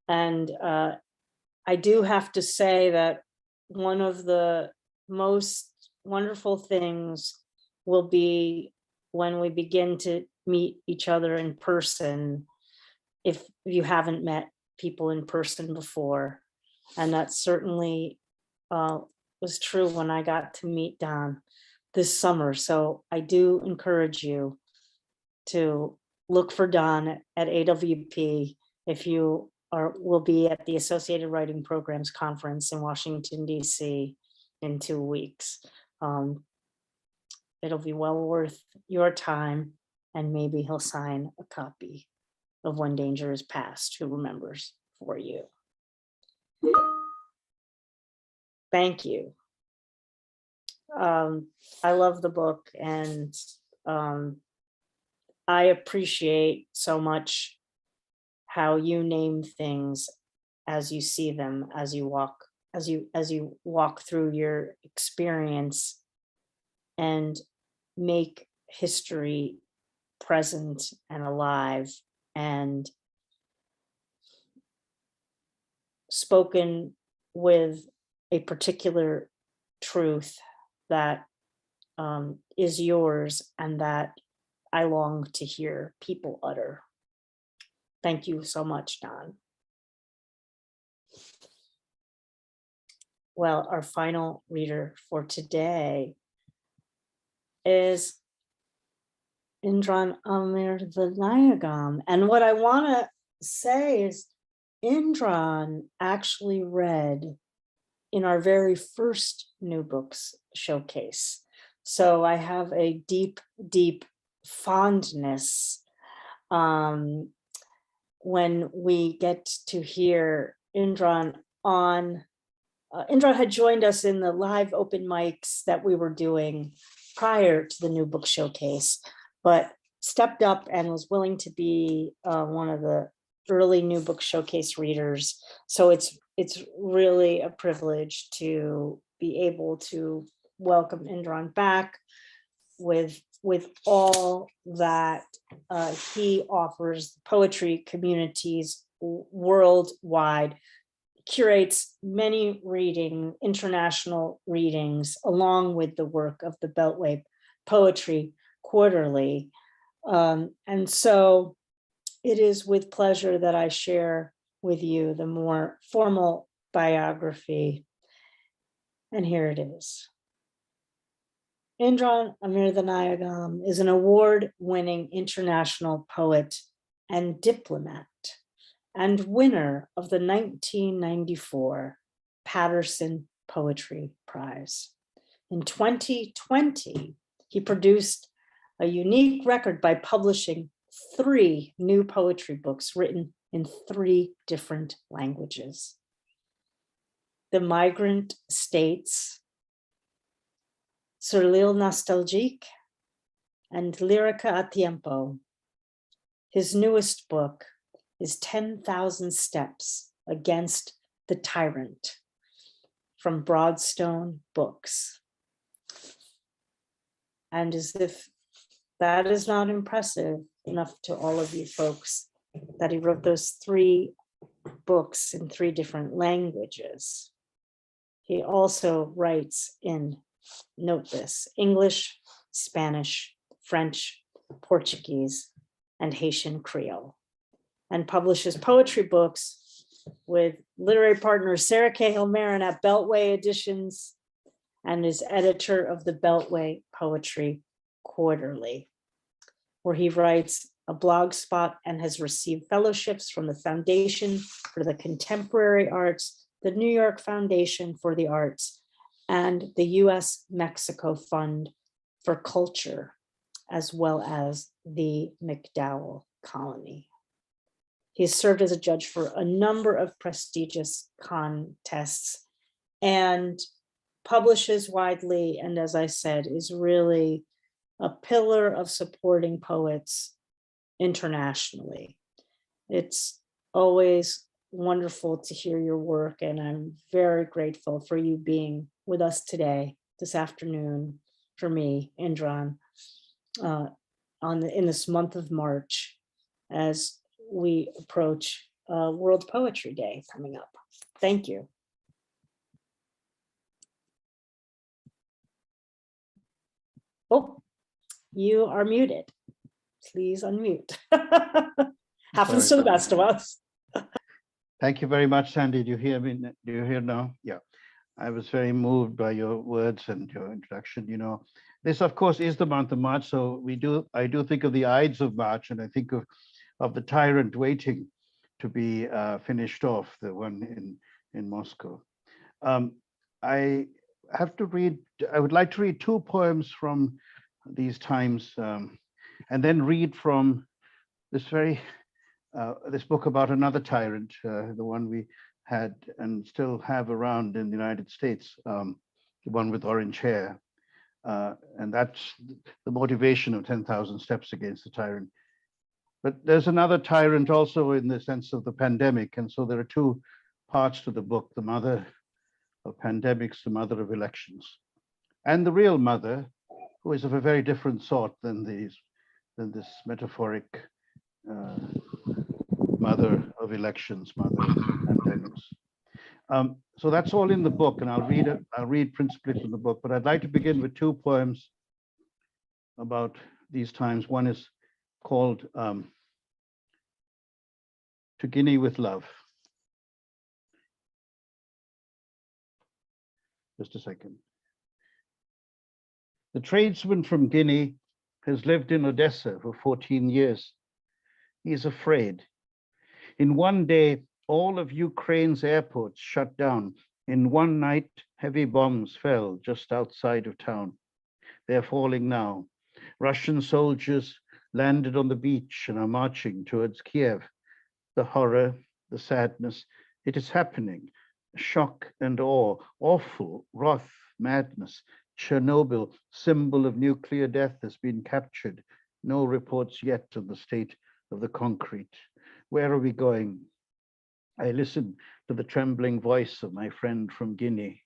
[SPEAKER 1] And I do have to say that one of the most wonderful things will be when we begin to meet each other in person, if you haven't met people in person before. And that certainly was true when I got to meet Don this summer. So I do encourage you to look for Don at AWP if you will be at the Associated Writing Programs Conference in Washington, DC in 2 weeks. It'll be well worth your time, and maybe he'll sign a copy of When Danger is Past, Who Remembers, for you. Thank you. I love the book, and I appreciate so much how you name things as you see them, as you walk through your experience and make history present and alive and spoken with a particular truth that is yours and that I long to hear people utter. Thank you so much, Don. Well, our final reader for today is Indran Amirthanayagam. And what I want to say is Indran actually read in our very first New Books showcase. So I have a deep, deep fondness when we get to hear Indran on. Indran had joined us in the live open mics that we were doing prior to the New Book Showcase, but stepped up and was willing to be one of the early New Book Showcase readers. So it's really a privilege to be able to welcome Indran back with with all that he offers poetry communities worldwide, curates many international readings, along with the work of the Beltway Poetry Quarterly. And so it is with pleasure that I share with you the more formal biography. And here it is. Indran Amirthanayagam is an award-winning international poet and diplomat, and winner of the 1994 Patterson Poetry Prize. In 2020, he produced a unique record by publishing 3 new poetry books written in 3 different languages. The Migrant States, Sur l'île nostalgique, and Lyrica a tiempo. His newest book is 10,000 Steps Against the Tyrant from Broadstone Books. And as if that is not impressive enough to all of you folks, that he wrote those 3 books in 3 different languages, he also writes in, note this, English, Spanish, French, Portuguese, and Haitian Creole, and publishes poetry books with literary partner Sara Cahill Marron at Beltway Editions, and is editor of the Beltway Poetry Quarterly, where he writes a blog spot and has received fellowships from the Foundation for the Contemporary Arts, the New York Foundation for the Arts, and the US-Mexico Fund for Culture, as well as the MacDowell Colony. He has served as a judge for a number of prestigious contests and publishes widely, and as I said, is really a pillar of supporting poets internationally. It's always wonderful to hear your work, and I'm very grateful for you being with us today, this afternoon, for me, Indran, in this month of March, as we approach World Poetry Day coming up. Thank you. Oh, you are muted. Please unmute. Happens to the best of us.
[SPEAKER 5] Thank you very much, Sandy. Do you hear me? Do you hear now? Yeah. I was very moved by your words and your introduction. You know, this, of course, is the month of March. So I do think of the Ides of March, and I think of the Tyrant waiting to be finished off, the one in Moscow. I would like to read 2 poems from these times, and then read from this book about another tyrant, the one we had and still have around in the United States, the one with orange hair. And that's the motivation of 10,000 Steps Against the Tyrant. But there's another tyrant also in the sense of the pandemic. And so there are 2 parts to the book: the mother of pandemics, the mother of elections, and the real mother, who is of a very different sort than this metaphoric mother of elections, mother of pandemics. So that's all in the book, and I'll read principally from the book, but I'd like to begin with 2 poems about these times. One is called To Guinea with Love. Just a second. The tradesman from Guinea has lived in Odessa for 14 years. He is afraid. In one day, all of Ukraine's airports shut down. In one night, heavy bombs fell just outside of town. They're falling now. Russian soldiers landed on the beach and are marching towards Kiev. The horror, the sadness, it is happening. Shock and awe, awful, wrath, madness. Chernobyl, symbol of nuclear death, has been captured. No reports yet of the state of the concrete. Where are we going? I listen to the trembling voice of my friend from Guinea.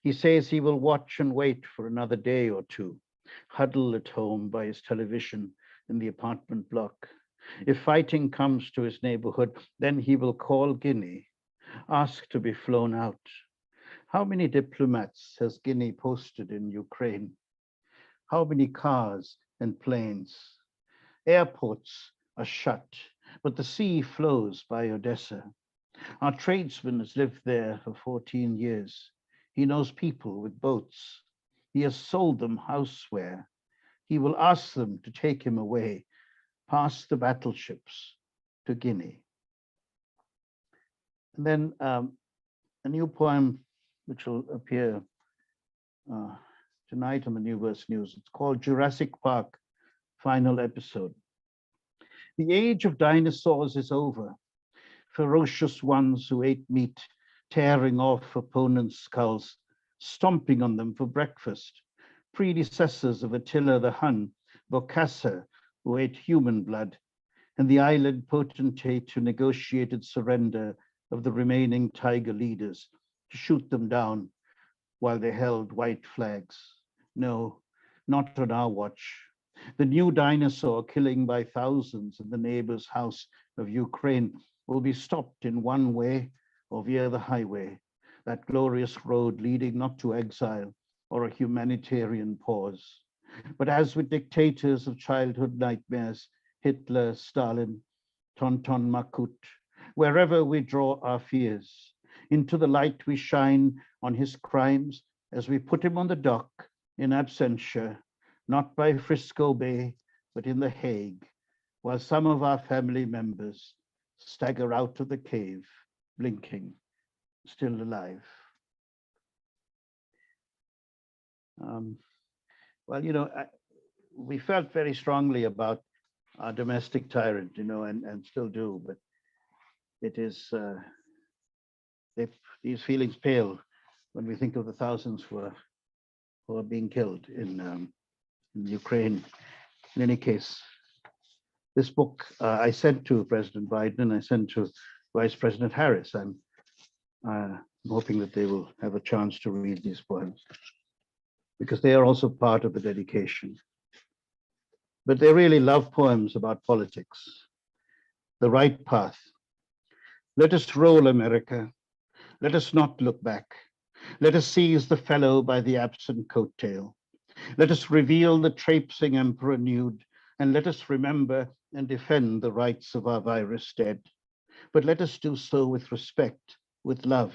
[SPEAKER 5] He says he will watch and wait for another day or 2. huddle at home by his television in the apartment block. If fighting comes to his neighborhood, then he will call Guinea, ask to be flown out. How many diplomats has Guinea posted in Ukraine? How many cars and planes? Airports are shut, but the sea flows by Odessa. Our tradesman has lived there for 14 years. He knows people with boats. He has sold them houseware. He will ask them to take him away, past the battleships to Guinea. And then a new poem which will appear tonight on the New Verse News. It's called Jurassic Park, Final Episode. The age of dinosaurs is over. Ferocious ones who ate meat, tearing off opponents' skulls, stomping on them for breakfast. Predecessors of Attila the Hun, Bokassa, who ate human blood, and the island potentate who negotiated surrender of the remaining tiger leaders to shoot them down while they held white flags. No, not on our watch. The new dinosaur killing by thousands in the neighbor's house of Ukraine will be stopped in one way or via the highway, that glorious road leading not to exile or a humanitarian pause. But as with dictators of childhood nightmares, Hitler, Stalin, Tonton Makut, wherever we draw our fears, into the light we shine on his crimes as we put him on the dock in absentia, not by Frisco Bay, but in The Hague, while some of our family members stagger out of the cave, blinking, still alive. Well, you know, we felt very strongly about our domestic tyrant, you know, and still do, but it is, these feelings pale when we think of the thousands who are being killed in Ukraine. In any case, this book I sent to President Biden and I sent to Vice President Harris. I'm hoping that they will have a chance to read these poems because they are also part of the dedication. But they really love poems about politics, the right path. Let us roll, America. Let us not look back. Let us seize the fellow by the absent coattail. Let us reveal the traipsing emperor nude, and let us remember and defend the rights of our virus dead. But let us do so with respect, with love.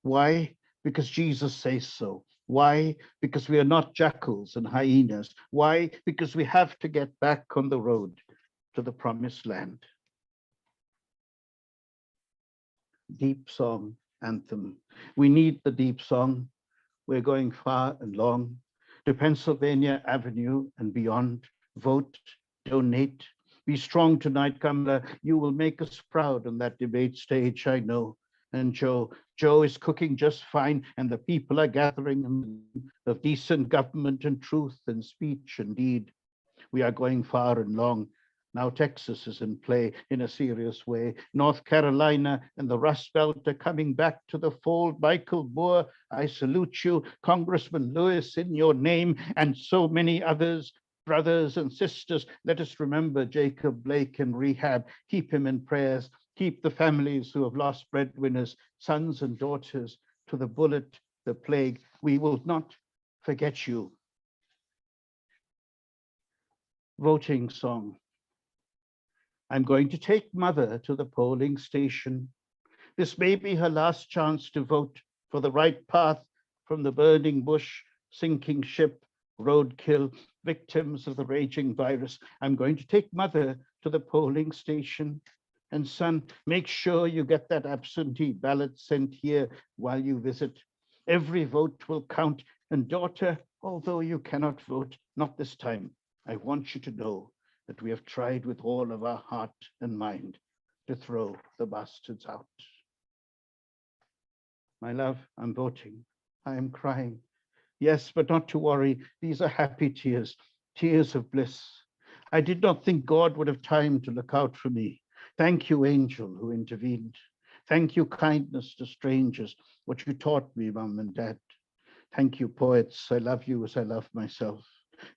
[SPEAKER 5] Why? Because Jesus says so. Why? Because we are not jackals and hyenas. Why? Because we have to get back on the road to the promised land. Deep song, anthem. We need the deep song. We're going far and long to Pennsylvania Avenue and beyond. Vote, donate, be strong tonight, Kamala. You will make us proud on that debate stage, I know. And Joe is cooking just fine, and the people are gathering of decent government and truth and speech and deed. We are going far and long. Now Texas is in play in a serious way. North Carolina and the Rust Belt are coming back to the fold. Michael Moore, I salute you. Congressman Lewis, in your name, and so many others. Brothers and sisters, let us remember Jacob Blake in rehab. Keep him in prayers. Keep the families who have lost breadwinners, sons and daughters, to the bullet, the plague. We will not forget you. Voting song. I'm going to take mother to the polling station. This may be her last chance to vote for the right path from the burning bush, sinking ship, roadkill, victims of the raging virus. I'm going to take mother to the polling station. And son, make sure you get that absentee ballot sent here while you visit. Every vote will count. And daughter, although you cannot vote, not this time, I want you to know that we have tried with all of our heart and mind to throw the bastards out. My love, I'm voting. I am crying. Yes, but not to worry. These are happy tears, tears of bliss. I did not think God would have time to look out for me. Thank you, angel who intervened. Thank you, kindness to strangers, what you taught me, Mom and Dad. Thank you, poets. I love you as I love myself.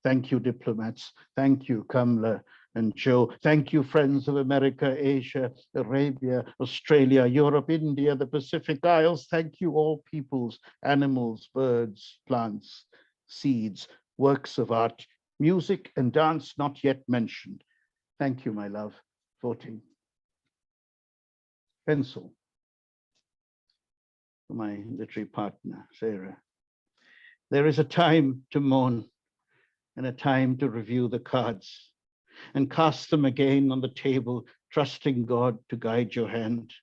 [SPEAKER 5] Thank you, diplomats. Thank you, Kamla and Joe. Thank you, friends of America, Asia, Arabia, Australia, Europe, India, the Pacific Isles. Thank you, all peoples, animals, birds, plants, seeds, works of art, music and dance not yet mentioned. Thank you, my love. Voting. Pencil. For my literary partner, Sara. There is a time to mourn and a time to review the cards and cast them again on the table, trusting God to guide your hand.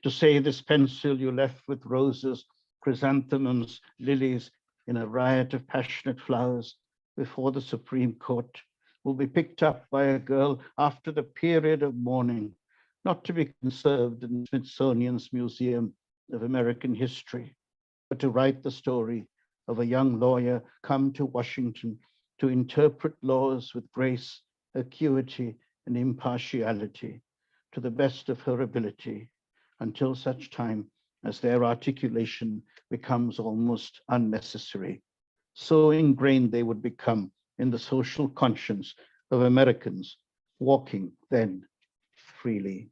[SPEAKER 5] To say this pencil you left with roses, chrysanthemums, lilies, in a riot of passionate flowers before the Supreme Court will be picked up by a girl after the period of mourning, not to be conserved in Smithsonian's Museum of American History, but to write the story of a young lawyer come to Washington to interpret laws with grace, acuity, and impartiality to the best of her ability until such time as their articulation becomes almost unnecessary. So ingrained they would become in the social conscience of Americans, walking then freely.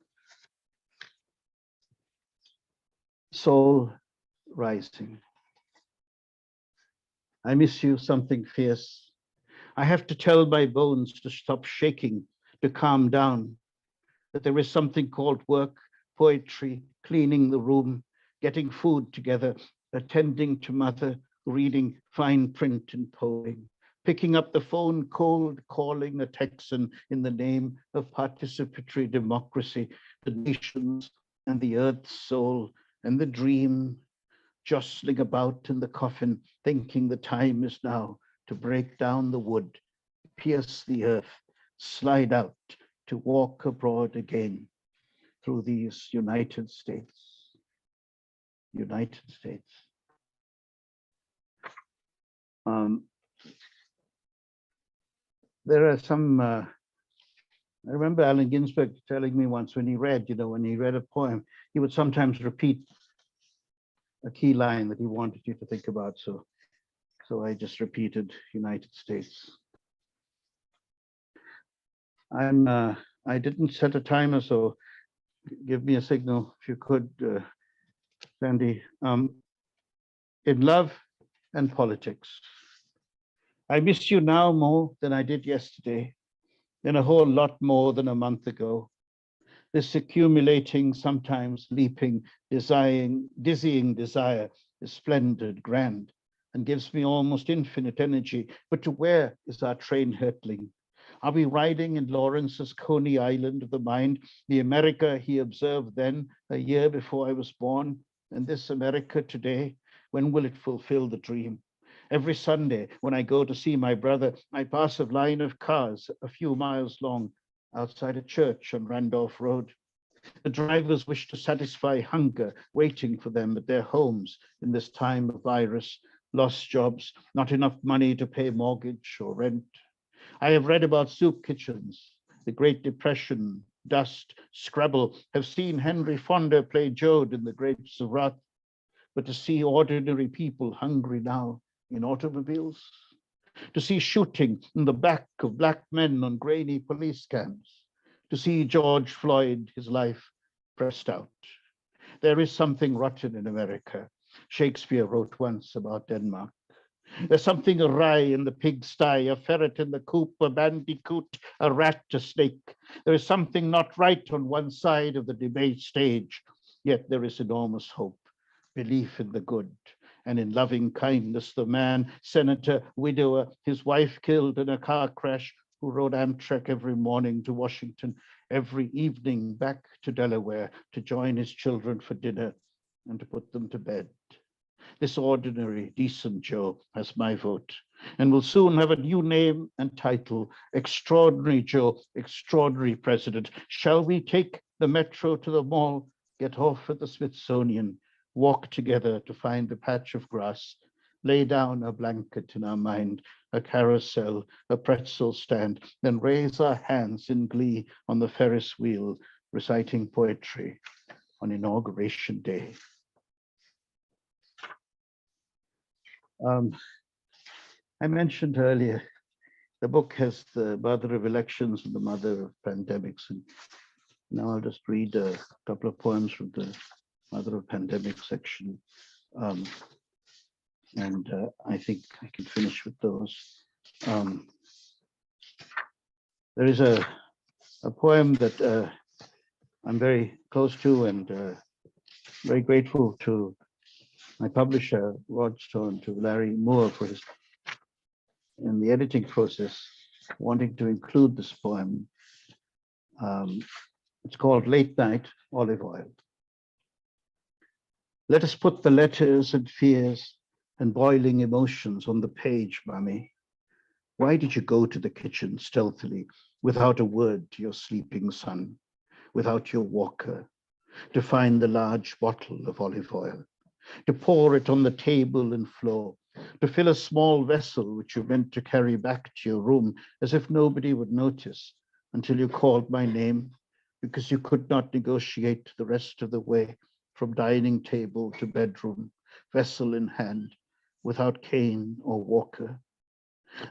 [SPEAKER 5] Soul rising. I miss you, something fierce. I have to tell my bones to stop shaking, to calm down, that there is something called work, poetry, cleaning the room, getting food together, attending to mother, reading fine print and poem, picking up the phone, cold calling a Texan in the name of participatory democracy, the nations and the earth's soul and the dream, jostling about in the coffin, thinking the time is now to break down the wood, pierce the earth, slide out, to walk abroad again through these United States. United States. There are some, I remember Allen Ginsberg telling me once when he read, when he read a poem, he would sometimes repeat a key line that he wanted you to think about. So I just repeated United States. I didn't set a timer, so give me a signal if you could, Sandy. In love and politics. I miss you now more than I did yesterday, and a whole lot more than a month ago. This accumulating, sometimes leaping, dizzying desire is splendid, grand, and gives me almost infinite energy. But to where is our train hurtling? Are we riding in Lawrence's Coney Island of the mind, the America he observed then, a year before I was born, and this America today? When will it fulfill the dream? Every Sunday, when I go to see my brother, I pass a line of cars a few miles long outside a church on Randolph Road. The drivers wish to satisfy hunger, waiting for them at their homes in this time of virus, lost jobs, not enough money to pay mortgage or rent. I have read about soup kitchens, the Great Depression, dust, Scrabble, have seen Henry Fonda play Joad in The Grapes of Wrath. But to see ordinary people hungry now in automobiles, to see shooting in the back of black men on grainy police cams, to see George Floyd, his life pressed out. There is something rotten in America. Shakespeare wrote once about Denmark. There's something awry in the pigsty, a ferret in the coop, a bandicoot, a rat, a snake. There is something not right on one side of the debate stage, yet there is enormous hope, belief in the good, and in loving kindness. The man, senator, widower, his wife killed in a car crash, who rode Amtrak every morning to Washington, every evening back to Delaware to join his children for dinner and to put them to bed. This ordinary, decent Joe has my vote and will soon have a new name and title, Extraordinary Joe, Extraordinary President. Shall we take the metro to the mall, get off at the Smithsonian, walk together to find a patch of grass, lay down a blanket in our mind, a carousel, a pretzel stand, then raise our hands in glee on the Ferris wheel, reciting poetry on Inauguration Day? I mentioned earlier The book has the mother of elections and the mother of pandemics. And now I'll just read a couple of poems from the mother of pandemic section. I think I can finish with those. There is a poem that I'm very close to and very grateful to my publisher, Broadstone, to Larry Moore for his, in the editing process, wanting to include this poem. It's called Late Night Olive Oil. Let us put the letters and fears and boiling emotions on the page, Mummy. Why did you go to the kitchen stealthily without a word to your sleeping son, without your walker, to find the large bottle of olive oil, to pour it on the table and floor, to fill a small vessel which you meant to carry back to your room as if nobody would notice until you called my name because you could not negotiate the rest of the way from dining table to bedroom, vessel in hand, without cane or walker.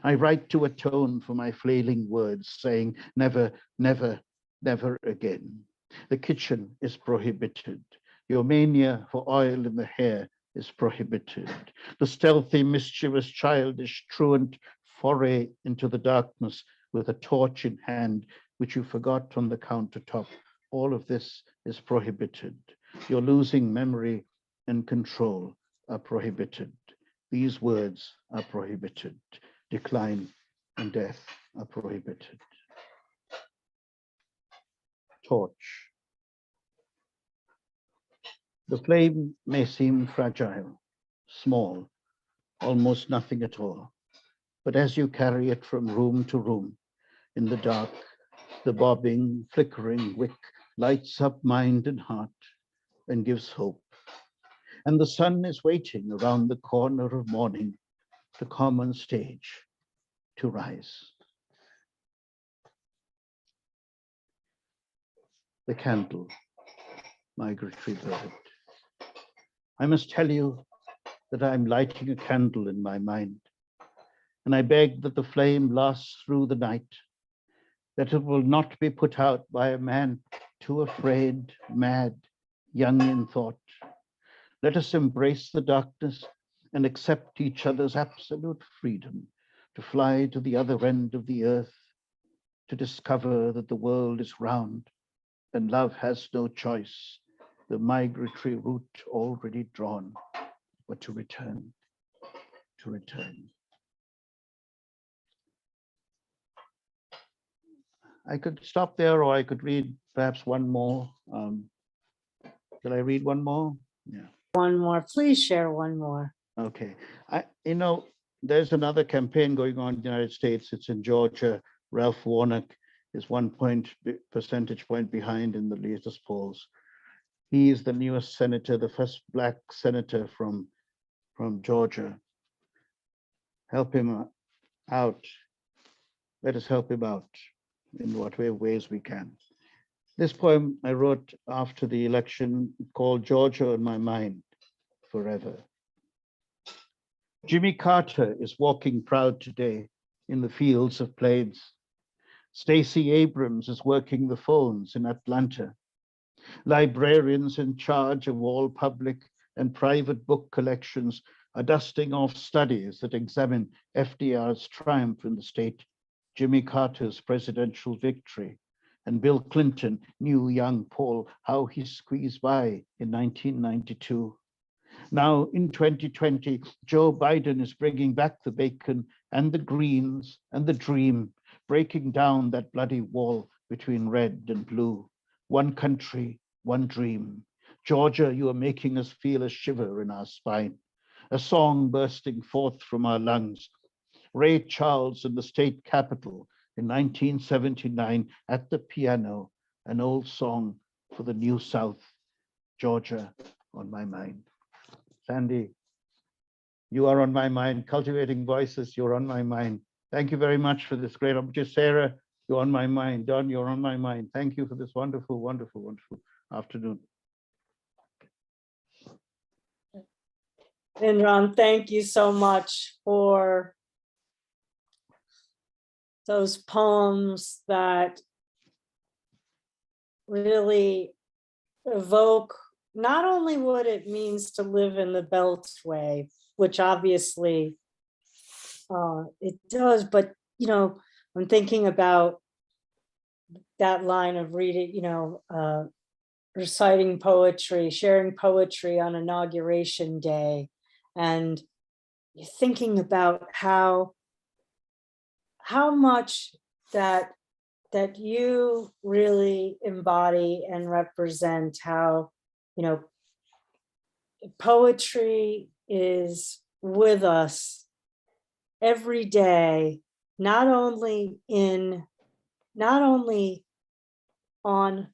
[SPEAKER 5] I write to atone for my flailing words, saying never, never, never again. The kitchen is prohibited. Your mania for oil in the hair is prohibited. The stealthy, mischievous, childish, truant foray into the darkness with a torch in hand, which you forgot on the countertop. All of this is prohibited. Your losing memory and control are prohibited. These words are prohibited. Decline and death are prohibited. Torch. The flame may seem fragile, small, almost nothing at all. But as you carry it from room to room, in the dark, the bobbing, flickering wick lights up mind and heart and gives hope. And the sun is waiting around the corner of morning to come on stage, to rise. The candle, migratory bird. I must tell you that I'm lighting a candle in my mind, and I beg that the flame lasts through the night, that it will not be put out by a man too afraid, mad, young in thought. Let us embrace the darkness and accept each other's absolute freedom to fly to the other end of the earth, to discover that the world is round and love has no choice, the migratory route already drawn, but to return, to return. I could stop there, or I could read perhaps one more. Shall I read one more? Yeah.
[SPEAKER 1] One more, please share one more.
[SPEAKER 5] Okay. There's another campaign going on in the United States. It's in Georgia. Ralph Warnock is 1 percentage point behind in the latest polls. He is the newest senator, the first Black senator from Georgia. Help him out. Let us help him out in whatever ways we can. This poem I wrote after the election called Georgia on My Mind Forever. Jimmy Carter is walking proud today in the fields of Plains. Stacey Abrams is working the phones in Atlanta. Librarians in charge of all public and private book collections are dusting off studies that examine FDR's triumph in the state, Jimmy Carter's presidential victory, and Bill Clinton knew young Paul how he squeezed by in 1992. Now in 2020, Joe Biden is bringing back the bacon and the greens and the dream, breaking down that bloody wall between red and blue. One country, one dream. Georgia, you are making us feel a shiver in our spine, a song bursting forth from our lungs. Ray Charles in the state capitol in 1979 at the piano, an old song for the New South, Georgia on my mind. Sandy, you are on my mind. Cultivating Voices, you're on my mind. Thank you very much for this great opportunity. Sara, you're on my mind. Don, you're on my mind. Thank you for this wonderful, wonderful, wonderful afternoon.
[SPEAKER 1] Indran, thank you so much for those poems that really evoke not only what it means to live in the Beltway, which obviously it does, but, you know, I'm thinking about that line of reading, you know, reciting poetry, sharing poetry on Inauguration Day, and thinking about how much that you really embody and represent, how, you know, poetry is with us every day, not only on,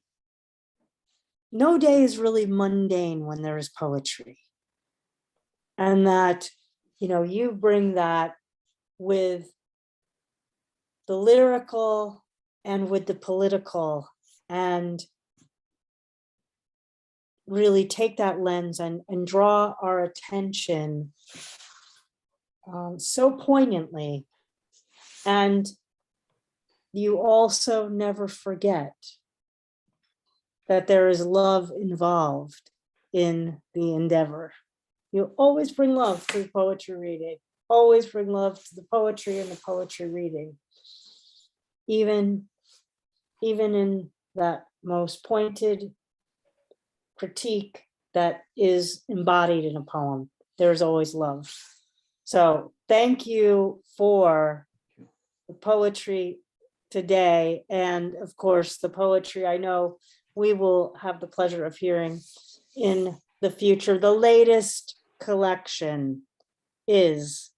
[SPEAKER 1] no day is really mundane when there is poetry. And that, you know, you bring that with the lyrical and with the political, and really take that lens and draw our attention so poignantly. And you also never forget that there is love involved in the endeavor. You always bring love to the poetry reading, always bring love to the poetry and the poetry reading. Even in that most pointed critique that is embodied in a poem, there's always love. So thank you for the poetry today. And of course, the poetry I know we will have the pleasure of hearing in the future. The latest collection is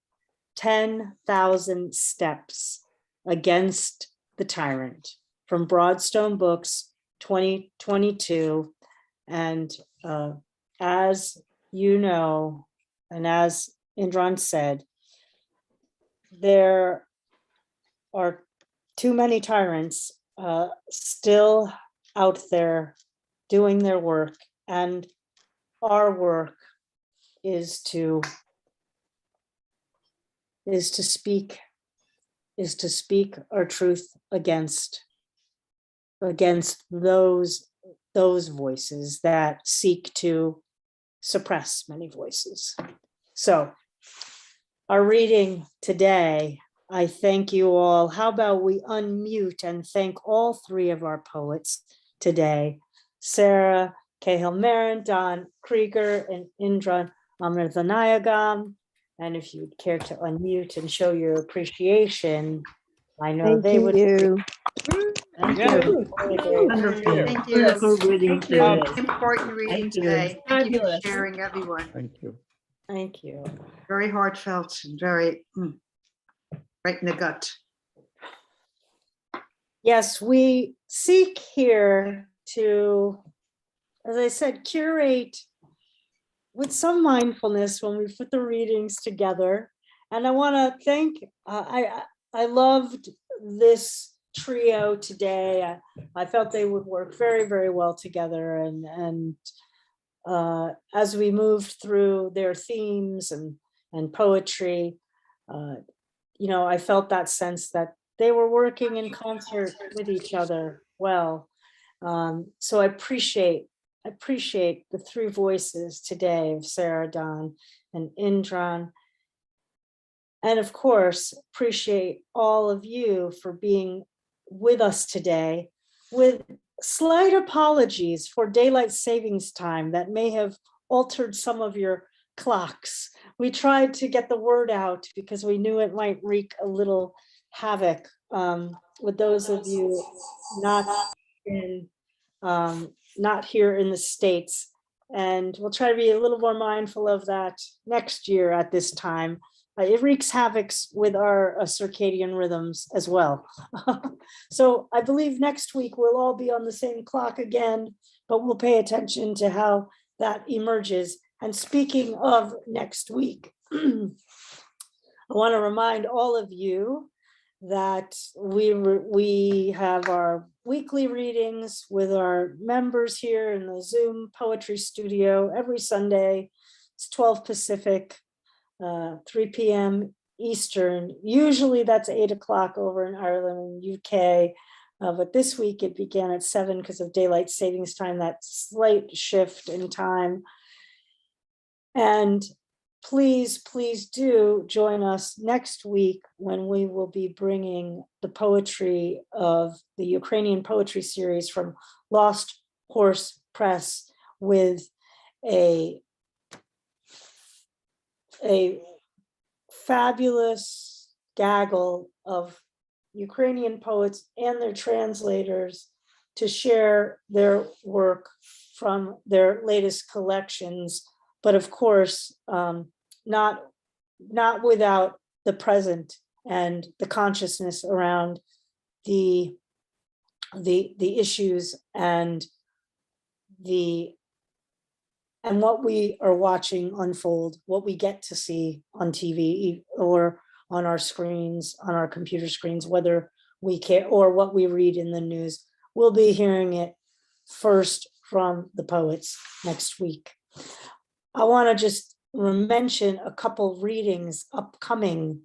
[SPEAKER 1] 10,000 Steps Against the Tyrant from Broadstone Books 2022. And as you know, and as Indran said, there are too many tyrants still out there doing their work, and our work is to speak our truth against those voices that seek to suppress many voices. So our reading today, I thank you all. How about we unmute and thank all three of our poets today, Sara, Cahill, Marron, Don, Krieger, and Indran, Amirthanayagam. And if you'd care to unmute and show your appreciation, I know they would.
[SPEAKER 4] Thank
[SPEAKER 1] Yeah.
[SPEAKER 4] you.
[SPEAKER 1] Wonderful.
[SPEAKER 4] Thank you.
[SPEAKER 1] Beautiful reading today.
[SPEAKER 4] Important reading
[SPEAKER 1] Thank you.
[SPEAKER 4] today. Thank you for
[SPEAKER 2] Fabulous.
[SPEAKER 4] sharing, everyone.
[SPEAKER 5] Thank you.
[SPEAKER 1] Thank you.
[SPEAKER 4] Very heartfelt and very right in the gut.
[SPEAKER 1] Yes, we seek here to, as I said, curate with some mindfulness when we put the readings together. And I want to thank, I loved this trio today. I felt they would work very, very well together. And as we moved through their themes and poetry, you know, I felt that sense that they were working in concert with each other well. So I appreciate the three voices today of Sara, Don, and Indran. And of course, appreciate all of you for being with us today, with slight apologies for daylight savings time that may have altered some of your clocks. We tried to get the word out because we knew it might wreak a little havoc with those of you not here in the States. And we'll try to be a little more mindful of that next year at this time. It wreaks havoc with our circadian rhythms as well. So I believe next week we'll all be on the same clock again, but we'll pay attention to how that emerges. And speaking of next week, I want to remind all of you that we have our weekly readings with our members here in the Zoom Poetry Studio every Sunday. It's 12 Pacific, 3 p.m. Eastern. Usually that's 8 o'clock over in Ireland and UK. But this week it began at 7 because of daylight savings time, that slight shift in time. And please, please do join us next week when we will be bringing the poetry of the Ukrainian poetry series from Lost Horse Press with a fabulous gaggle of Ukrainian poets and their translators to share their work from their latest collections, but of course, not without the present and the consciousness around the issues and what we are watching unfold, what we get to see on TV or on our screens, on our computer screens, whether we care or what we read in the news. We'll be hearing it first from the poets next week. I want to just mention a couple readings upcoming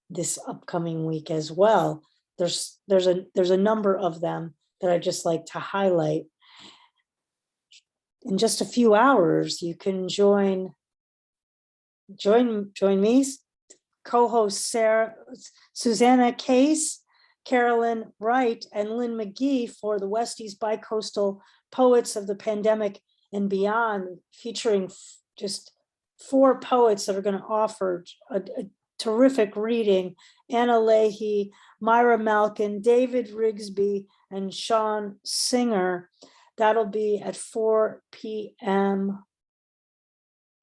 [SPEAKER 1] this upcoming week as well. There's a number of them that I just like to highlight. In just a few hours, you can join me, co-host Sara, Susanna Case, Carolyn Wright, and Lynn McGee for the Westies Bicoastal Poets of the Pandemic and Beyond, featuring just 4 poets that are going to offer a terrific reading: Anna Leahy, Myra Malkin, David Rigsby, and Sean Singer. That'll be at 4 p.m.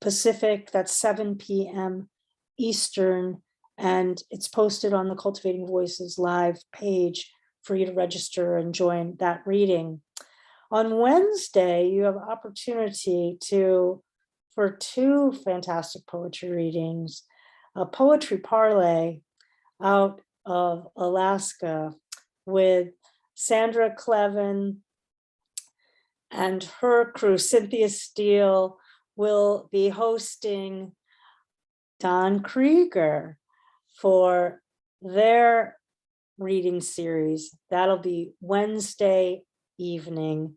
[SPEAKER 1] Pacific, that's 7 p.m. Eastern, and it's posted on the Cultivating Voices live page for you to register and join that reading. On Wednesday, you have opportunity for 2 fantastic poetry readings, a poetry parlay out of Alaska with Sandra Clevin and her crew. Cynthia Steele will be hosting Don Krieger for their reading series. That'll be Wednesday evening,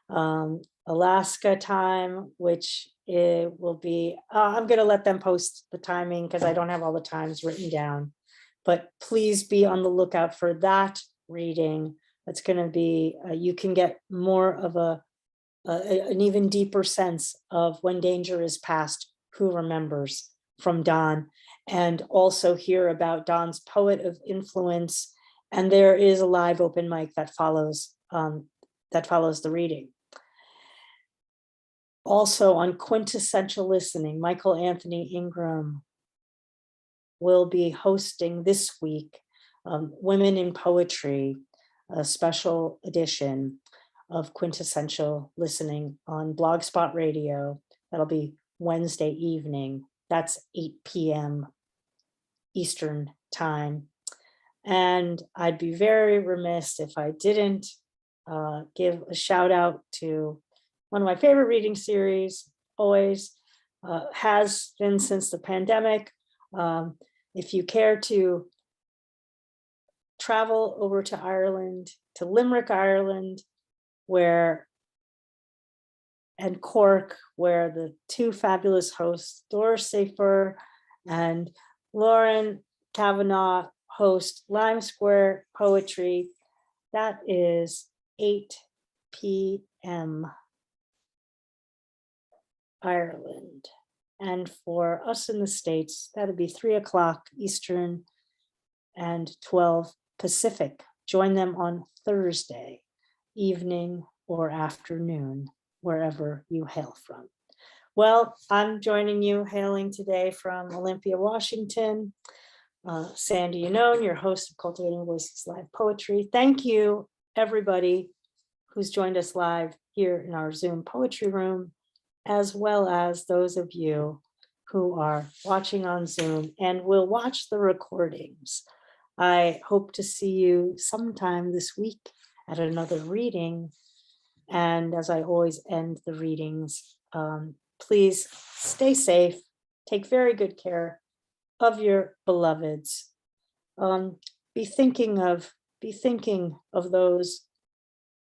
[SPEAKER 1] Alaska time, which it will be, I'm going to let them post the timing because I don't have all the times written down, but please be on the lookout for that reading. It's going to be, you can get more of an even deeper sense of when danger is past, who remembers, from Don, and also hear about Don's poet of influence. And there is a live open mic that follows the reading. Also on Quintessential Listening, Michael Anthony Ingram will be hosting this week Women in Poetry, a special edition of Quintessential Listening on Blogspot Radio. That'll be Wednesday evening. That's 8 p.m. Eastern time. And I'd be very remiss if I didn't give a shout out to one of my favorite reading series, always has been since the pandemic. If you care to travel over to Ireland, to Limerick, Ireland, and Cork, where the 2 fabulous hosts, Doris Safer and Lauren Kavanagh, host Lime Square Poetry. That is 8 p.m. Ireland. And for us in the States, that'll be 3 o'clock Eastern and 12 Pacific. Join them on Thursday evening or afternoon, wherever you hail from. Well, I'm joining you, hailing today from Olympia, Washington. Sandy Yannone, your host of Cultivating Voices Live Poetry. Thank you, everybody who's joined us live here in our Zoom poetry room, as well as those of you who are watching on Zoom and will watch the recordings. I hope to see you sometime this week at another reading. And as I always end the readings, please stay safe, take very good care of your beloveds. Be thinking of those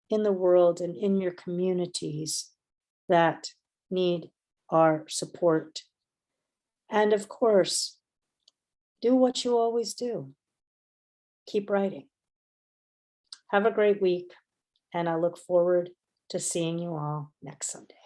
[SPEAKER 1] in the world and in your communities that need our support. And of course, do what you always do. Keep writing. Have a great week, and I look forward to seeing you all next Sunday.